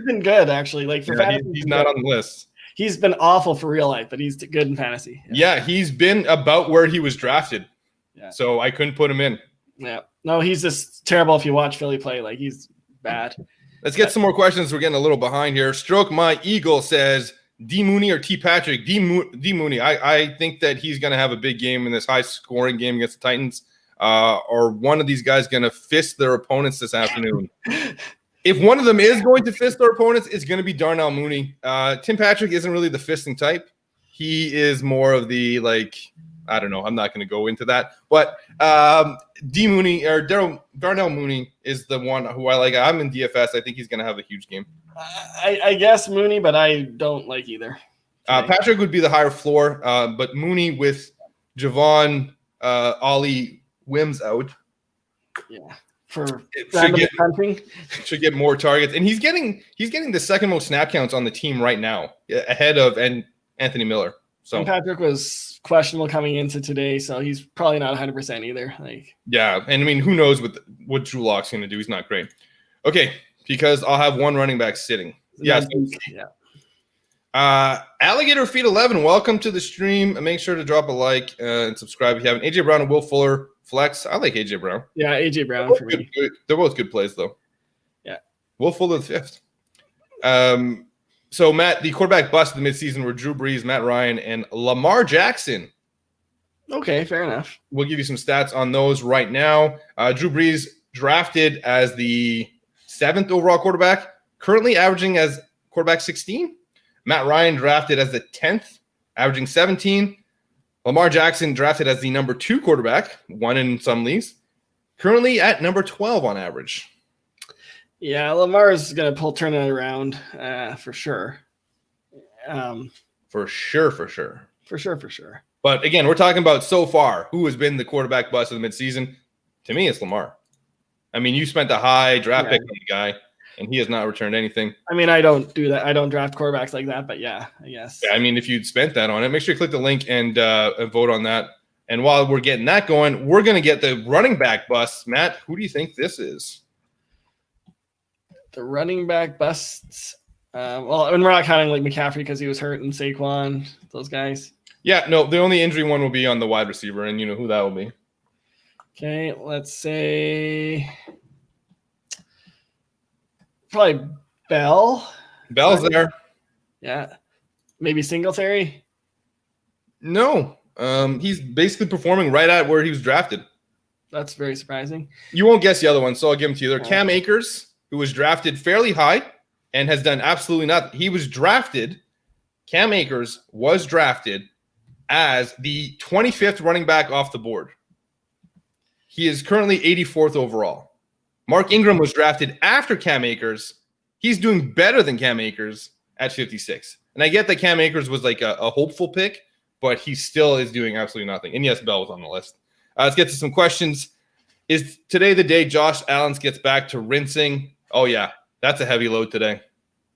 been good actually. He's not on the list. He's been awful for real life, but he's good in fantasy. Yeah, he's been about where he was drafted. Yeah. So I couldn't put him in. Yeah. No, he's just terrible if you watch Philly play. He's bad. Let's get some more questions. We're getting a little behind here. Stroke My Eagle says, D. Mooney or T. Patrick? D. Mooney. I think that he's going to have a big game in this high-scoring game against the Titans. Or one of these guys going to fist their opponents this afternoon. If one of them is going to fist their opponents, it's going to be Darnell Mooney. Tim Patrick isn't really the fisting type. He is more of the, I don't know. I'm not going to go into that. But D. Mooney or Darnell Mooney is the one who I like. I'm in DFS. I think he's going to have a huge game. I guess Mooney, but I don't like either. Patrick would be the higher floor, but Mooney with Javon Ollie Wims out. Yeah. Should get more targets. And he's getting the second most snap counts on the team right now, ahead of Anthony Miller. So and Patrick was questionable coming into today, so he's probably not 100% either. Yeah, and I mean, who knows what Drew Lock's going to do? He's not great. Okay, because I'll have one running back sitting. Yeah. Alligator Feet 11, welcome to the stream. Make sure to drop a like and subscribe if you haven't. AJ Brown and Will Fuller flex. I like AJ Brown. Yeah, AJ Brown for me. They're both good plays though. Yeah. Will Fuller the fifth. So, Matt, the quarterback bust of the midseason were Drew Brees, Matt Ryan, and Lamar Jackson. Okay, fair enough. We'll give you some stats on those right now. Drew Brees drafted as the 7th overall quarterback, currently averaging as quarterback 16. Matt Ryan drafted as the 10th, averaging 17. Lamar Jackson drafted as the number 2 quarterback, one in some leagues, currently at number 12 on average. Yeah, Lamar is going to turn it around for sure. For sure. But again, we're talking about so far who has been the quarterback bust of the midseason. To me, it's Lamar. I mean, you spent a high draft pick on the guy, and he has not returned anything. I mean, I don't do that. I don't draft quarterbacks like that, but yeah, I guess. Yeah, I mean, if you'd spent that on it, make sure you click the link and vote on that. And while we're getting that going, we're going to get the running back bust. Matt, who do you think this is? The running back busts. Well, and we're not counting McCaffrey because he was hurt, and Saquon, those guys. Yeah, no, the only injury one will be on the wide receiver, and you know who that will be. Okay, let's say probably Bell. Bell's there. Yeah. Maybe Singletary? No. He's basically performing right at where he was drafted. That's very surprising. You won't guess the other one, so I'll give him to you. There, Cam Akers, who was drafted fairly high and has done absolutely nothing. Cam Akers was drafted as the 25th running back off the board. He is currently 84th overall. Mark Ingram was drafted after Cam Akers. He's doing better than Cam Akers at 56. And I get that Cam Akers was like a hopeful pick, but he still is doing absolutely nothing. And yes, Bell was on the list. Let's get to some questions. Is today the day Josh Allen gets back to rinsing? Oh, yeah. That's a heavy load today.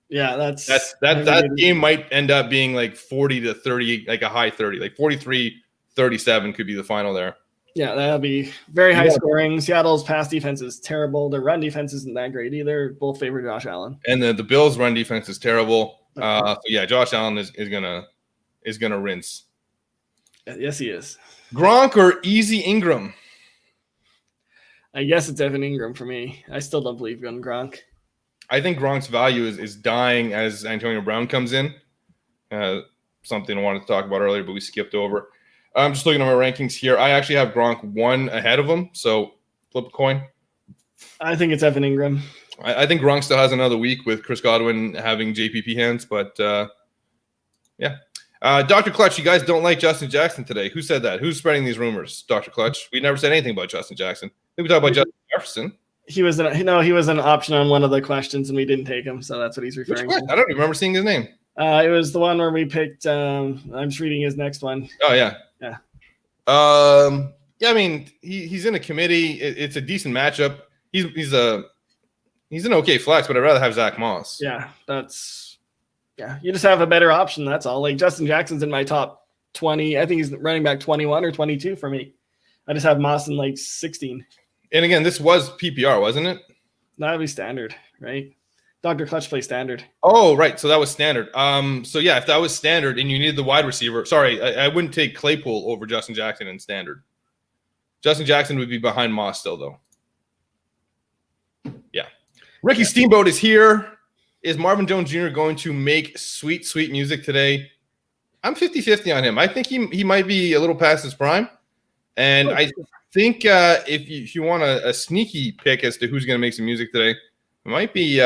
Yeah, that game might end up being like 40 to 30, like a high 30, like 43-37 could be the final there. Yeah, that'll be very high scoring. Seattle's pass defense is terrible. Their run defense isn't that great either. Both favor Josh Allen. And the Bills' run defense is terrible. So yeah, Josh Allen is gonna rinse. Yes, he is. Gronk or Easy Ingram? I guess it's Evan Ingram for me. I still don't believe in Gronk. I think Gronk's value is dying as Antonio Brown comes in. Something I wanted to talk about earlier, but we skipped over. I'm just looking at my rankings here. I actually have Gronk one ahead of him, so flip a coin. I think it's Evan Ingram. I think Gronk still has another week with Chris Godwin having JPP hands, but yeah. Dr. Clutch, you guys don't like Justin Jackson today. Who said that? Who's spreading these rumors? Dr. Clutch. We never said anything about Justin Jackson. I think we talked about Justin Jefferson. He was an option on one of the questions, and we didn't take him, so that's what he's referring to. I don't even remember seeing his name. It was the one where we picked. I'm just reading his next one. Oh yeah. Yeah. Yeah. I mean, he's in a committee. It's a decent matchup. He's an okay flex, but I'd rather have Zach Moss. Yeah, you just have a better option. That's all. Like Justin Jackson's in my top 20. I think he's running back 21 or 22 for me. I just have Moss in like 16. And again, this was PPR, wasn't it? That'd be standard, right? Dr. Clutch plays standard. Oh, right. So that was standard. So yeah, if that was standard and you needed the wide receiver, sorry, I wouldn't take Claypool over Justin Jackson in standard. Justin Jackson would be behind Moss still, though. Yeah. Ricky Steamboat is here. Is Marvin Jones Jr. going to make sweet, sweet music today? I'm 50-50 on him. I think he might be a little past his prime. And I think if you want a sneaky pick as to who's going to make some music today, it might be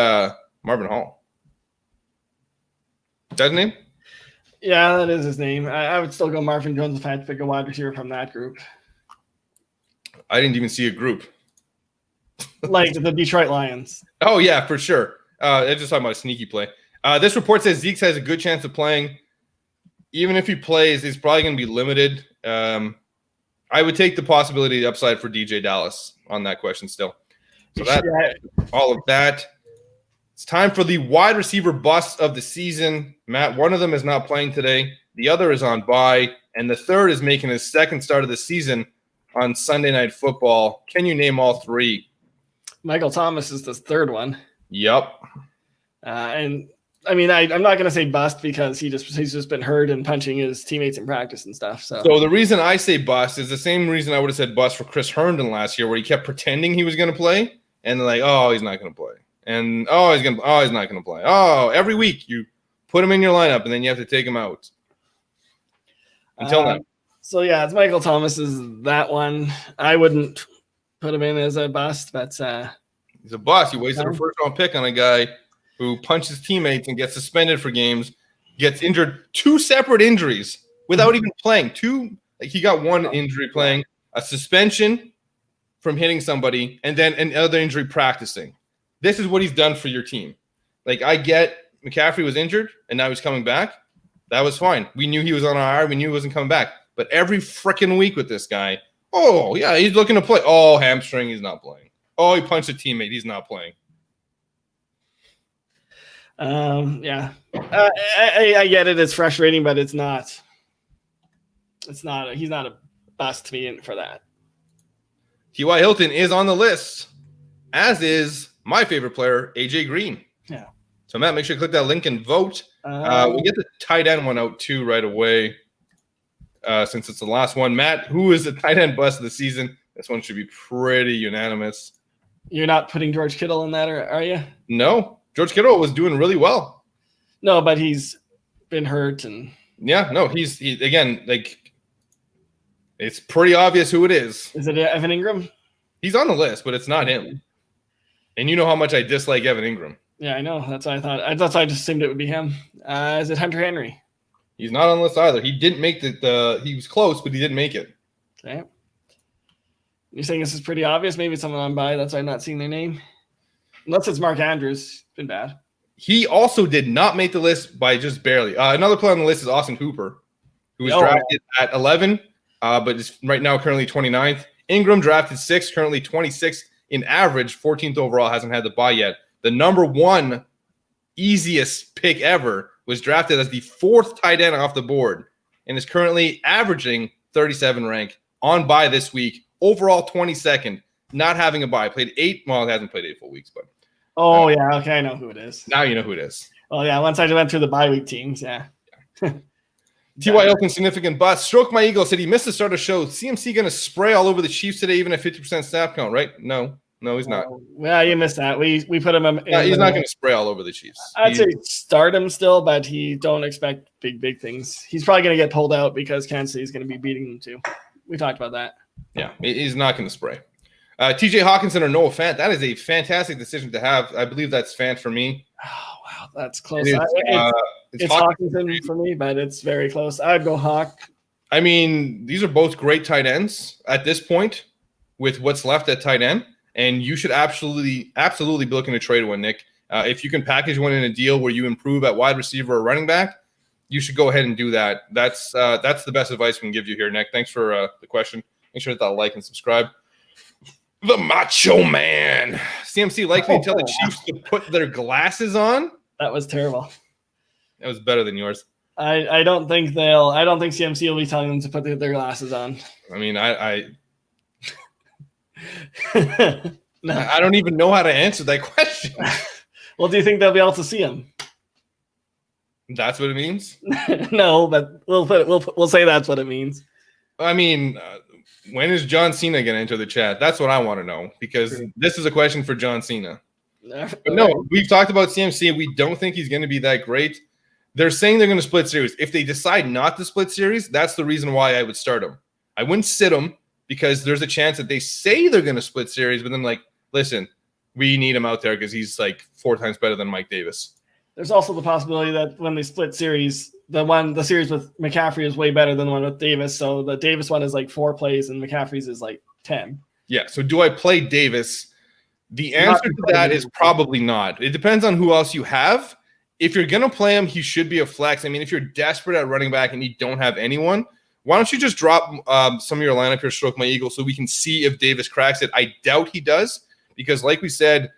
Marvin Hall. Is that his name? Yeah, that is his name. I would still go Marvin Jones if I had to pick a wide receiver from that group. I didn't even see a group. Like the Detroit Lions. Oh, yeah, for sure. I just talking about a sneaky play. This report says Zeke has a good chance of playing. Even if he plays, he's probably going to be limited. I would take the possibility of the upside for DJ Dallas on that question still. So that all of that. It's time for the wide receiver bust of the season. Matt, one of them is not playing today. The other is on bye. And the third is making his second start of the season on Sunday Night Football. Can you name all three? Michael Thomas is the third one. Yep. And I mean, I'm not going to say bust because he's just been hurt and punching his teammates in practice and stuff. So the reason I say bust is the same reason I would have said bust for Chris Herndon last year, where he kept pretending he was going to play, and they're like, oh, he's not going to play, and he's not going to play. Oh, every week you put him in your lineup, and then you have to take him out. Until now. So yeah, it's Michael Thomas is that one. I wouldn't put him in as a bust, but he's a bust. He wasted a first-round pick on a guy who punches teammates and gets suspended for games, gets injured, 2 separate injuries without even playing. He got one injury playing, a suspension from hitting somebody, and then another injury practicing. This is what he's done for your team. Like, I get McCaffrey was injured, and now he's coming back. That was fine. We knew he was on IR. We knew he wasn't coming back. But every freaking week with this guy, oh, yeah, he's looking to play. Oh, hamstring, he's not playing. Oh, he punched a teammate. He's not playing. Yeah, I get it. It's frustrating, but it's not. He's not a bust to me for that. T.Y. Hilton is on the list, as is my favorite player, AJ Green. Yeah. So Matt, make sure you click that link and vote. We'll get the tight end one out too right away, since it's the last one. Matt, who is the tight end bust of the season? This one should be pretty unanimous. You're not putting George Kittle in that, are you? No. George Kittle was doing really well. No, but he's been hurt and he again, like, it's pretty obvious who it is. Is it Evan Ingram? He's on the list, but it's not him. And you know how much I dislike Evan Ingram. Yeah, I know. That's why I thought. That's why I just assumed it would be him. Is it Hunter Henry? He's not on the list either. He didn't make he was close, but he didn't make it. Okay. You're saying this is pretty obvious? Maybe it's someone on by. That's why I'm not seeing their name. Unless it's Mark Andrews. Been bad. He also did not make the list by just barely. Another player on the list is Austin Hooper, who was drafted at 11, but is right now currently 29th. Ingram drafted 6th, currently 26th in average, 14th overall, hasn't had the bye yet. The number one easiest pick ever was drafted as the 4th tight end off the board and is currently averaging 37 rank on bye this week. Overall 22nd, not having a bye. Played 8. Well, it hasn't played 8 full weeks, but. Oh, yeah. Okay, I know who it is. Now you know who it is. Oh, yeah. Once I went through the bye week teams, yeah. T.Y. Hilton, significant bust. Stroke My Eagle said he missed the start of the show. CMC going to spray all over the Chiefs today, even at 50% snap count, right? No, he's not. Well, you missed that. We put him in. He's not going to spray all over the Chiefs. I'd say start him still, but he don't expect big things. He's probably going to get pulled out because Kansas City is going to be beating them too. We talked about that. Yeah, he's not going to spray. T.J. Hawkinson or Noah Fant, that is a fantastic decision to have. I believe that's Fant for me. Oh, wow, that's close. It's Hawkinson for me, but it's very close. I'd go Hawk. I mean, these are both great tight ends at this point with what's left at tight end, and you should absolutely be looking to trade one, Nick. If you can package one in a deal where you improve at wide receiver or running back, you should go ahead and do that. That's the best advice we can give you here, Nick. Thanks for the question. Make sure to hit that like and subscribe. The Macho Man. CMC likely to tell the Chiefs to put their glasses on. That was terrible. That was better than yours. I don't think CMC will be telling them to put their glasses on. I mean, I No. I don't even know how to answer that question. Well, do you think they'll be able to see him? That's what it means? No, but we'll say that's what it means. I mean, when is John Cena going to enter the chat? That's what I want to know, because this is a question for John Cena. But no, we've talked about CMC. We don't think he's going to be that great. They're saying they're going to split series. If they decide not to split series, that's the reason why I would start him. I wouldn't sit him because there's a chance that they say they're going to split series, but then listen, we need him out there because he's 4 times better than Mike Davis. There's also the possibility that when they split series, the series with McCaffrey is way better than the one with Davis. So the Davis one is 4 plays and McCaffrey's is 10. Yeah. So do I play Davis? The answer to that is probably not. It depends on who else you have. If you're going to play him, he should be a flex. I mean, if you're desperate at running back and you don't have anyone, why don't you just drop some of your lineup here, Stroke My Eagle, so we can see if Davis cracks it. I doubt he does because, like we said,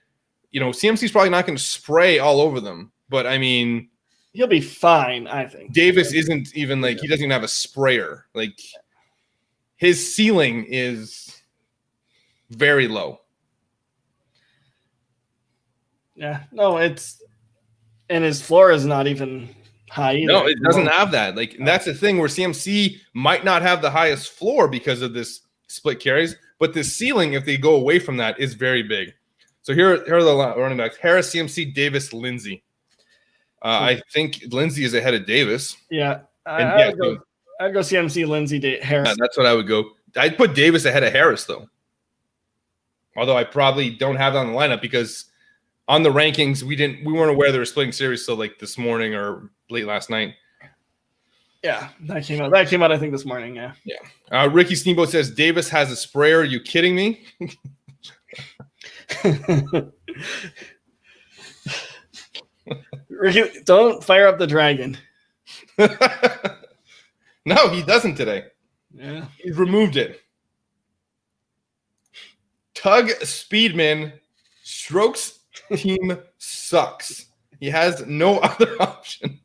CMC's probably not going to spray all over them. But, I mean, he'll be fine, I think. Davis isn't even he doesn't even have a sprayer. His ceiling is very low. Yeah, no, and his floor is not even high either. No, it doesn't have that. That's the thing where CMC might not have the highest floor because of this split carries, but the ceiling, if they go away from that, is very big. So here are the running backs: Harris, CMC, Davis, Lindsey. I think Lindsey is ahead of Davis. Yeah, I'd go CMC, Lindsey, Harris. Yeah, that's what I would go. I'd put Davis ahead of Harris, though. Although I probably don't have that on the lineup because on the rankings we weren't aware they were splitting series till this morning or late last night. Yeah, that came out. I think this morning. Yeah. Yeah. Ricky Steamboat says Davis has a sprayer. Are you kidding me? Ricky, don't fire up the dragon. No, he doesn't today. Yeah, he's removed it. Tug Speedman, Strokes team sucks. He has no other option.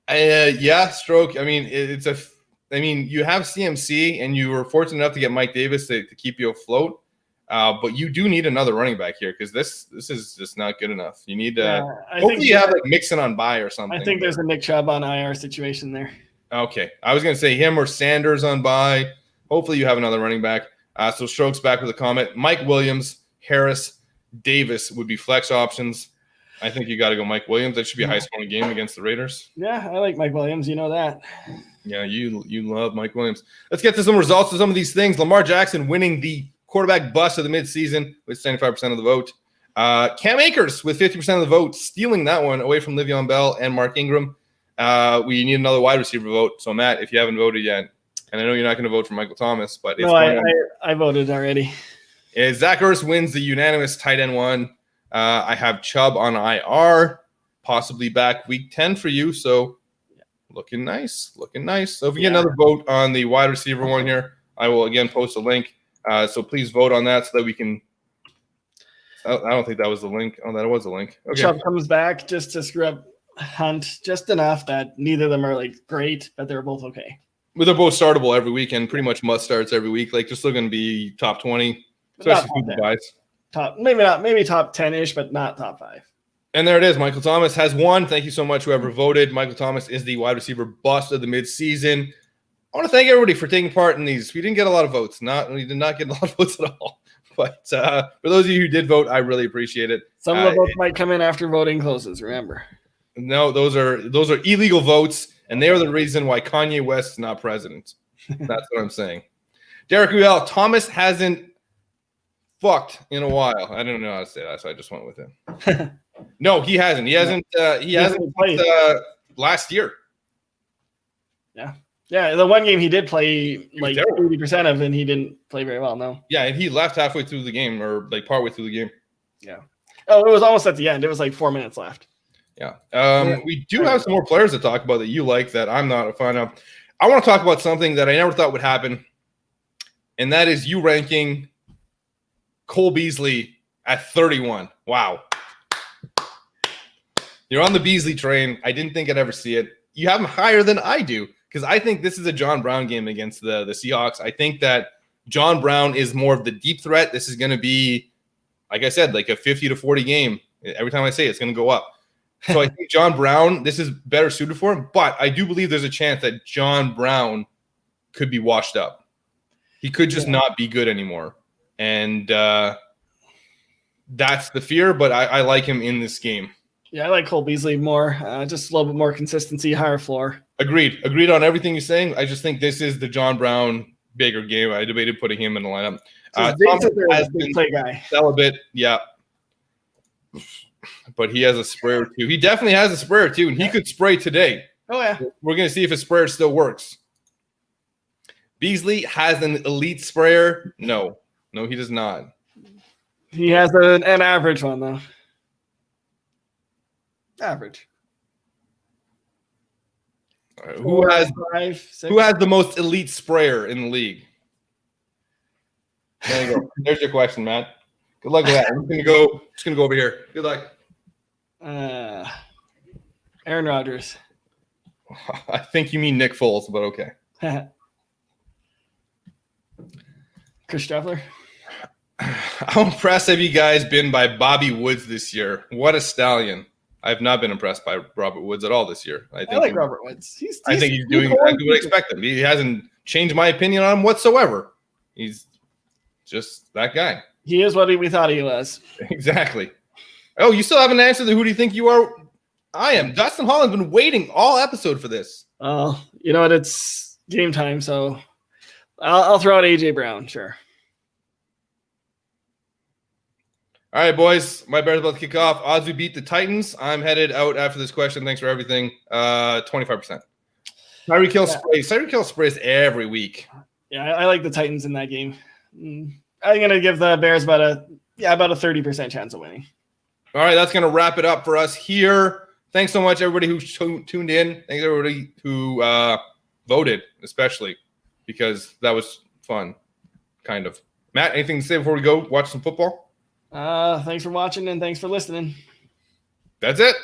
Yeah, Stroke. I mean, you have CMC, and you were fortunate enough to get Mike Davis to keep you afloat. But you do need another running back here because this is just not good enough. You need hopefully you have Mixon on bye or something. I think there's a Nick Chubb on IR situation there. Okay, I was going to say him or Sanders on bye. Hopefully you have another running back. So Strokes back with a comment. Mike Williams, Harris, Davis would be flex options. I think you got to go Mike Williams. That should be a high-scoring game against the Raiders. Yeah, I like Mike Williams. You know that. Yeah, you love Mike Williams. Let's get to some results of some of these things. Lamar Jackson winning the quarterback bust of the midseason with 75% of the vote. Cam Akers with 50% of the vote, stealing that one away from Le'Veon Bell and Mark Ingram. We need another wide receiver vote. So, Matt, if you haven't voted yet, and I know you're not going to vote for Michael Thomas, but it's No, I voted already. Zach Ertz wins the unanimous tight end one. I have Chubb on IR, possibly back week 10 for you. So looking nice. So if you get another vote on the wide receiver one here, I will again post a link. So please vote on that so that we can. I don't think that was the link. Oh, that was the link. Okay. Chubb comes back just to screw up Hunt just enough that neither of them are like great, but they're both okay. But they're both startable every week and pretty much must starts every week. Like they're still going to be top 20, especially for guys. Maybe top 10-ish, but not top 5. And there it is. Michael Thomas has won. Thank you so much, whoever voted. Michael Thomas is the wide receiver bust of the midseason. I want to thank everybody for taking part in these. We didn't get a lot of votes. We did not get a lot of votes at all. But for those of you who did vote, I really appreciate it. Some of the votes might come in after voting closes. Remember. No, those are illegal votes, and they are the reason why Kanye West is not president. That's what I'm saying. Derek Ruel, Thomas hasn't fucked in a while. I don't know how to say that, so I just went with him. No, he hasn't. He hasn't played last year. Yeah, the one game he did play like 80% of, and he didn't play very well. No. Yeah, and he left halfway through the game, or like partway through the game. Yeah. Oh, it was almost at the end. It was like 4 minutes left. Yeah. We do have some more players to talk about that you like that I'm not a fan of. I want to talk about something that I never thought would happen, and that is you ranking Cole Beasley at 31. Wow. You're on the Beasley train. I didn't think I'd ever see it. You have him higher than I do because I think this is a John Brown game against the Seahawks. I think that John Brown is more of the deep threat. This is going to be, like I said, like a 50-40 game. Every time I say it, it's going to go up. So I think John Brown, this is better suited for him. But I do believe there's a chance that John Brown could be washed up. He could just not be good anymore. And that's the fear, but I like him in this game. Yeah, I like Cole Beasley more. Just a little bit more consistency, higher floor. Agreed on everything you're saying. I just think this is the John Brown bigger game. I debated putting him in the lineup. Thomas has been play guy. Celibate, yeah. But he has a sprayer too. He definitely has a sprayer too, and he could spray today. Oh, yeah. We're going to see if his sprayer still works. Beasley has an elite sprayer. No, he does not. He has an average one, though. Average. Who has the most elite sprayer in the league? There you go. There's your question, Matt. Good luck with that. I'm just gonna go over here. Good luck. Aaron Rodgers. I think you mean Nick Foles, but okay. Chris Trevor. How impressed have you guys been by Bobby Woods this year? What a stallion. I've not been impressed by Robert Woods at all this year. I like Robert Woods. I think he's doing exactly what I expected. He hasn't changed my opinion on him whatsoever. He's just that guy. He is what we thought he was. Exactly. Oh, you still haven't answered the who do you think you are? I am. Dustin Holland's been waiting all episode for this. Oh, you know what? It's game time, so I'll throw out A.J. Brown, sure. All right, boys. My Bears about to kick off. Odds we beat the Titans. I'm headed out after this question. Thanks for everything. 25%. Tyreek Hill sprays. Tyreek Hill sprays every week. Yeah, I like the Titans in that game. I'm going to give the Bears about a 30% chance of winning. All right, that's going to wrap it up for us here. Thanks so much, everybody who tuned in. Thanks, everybody who voted, especially, because that was fun, kind of. Matt, anything to say before we go watch some football? Thanks for watching and thanks for listening. That's it.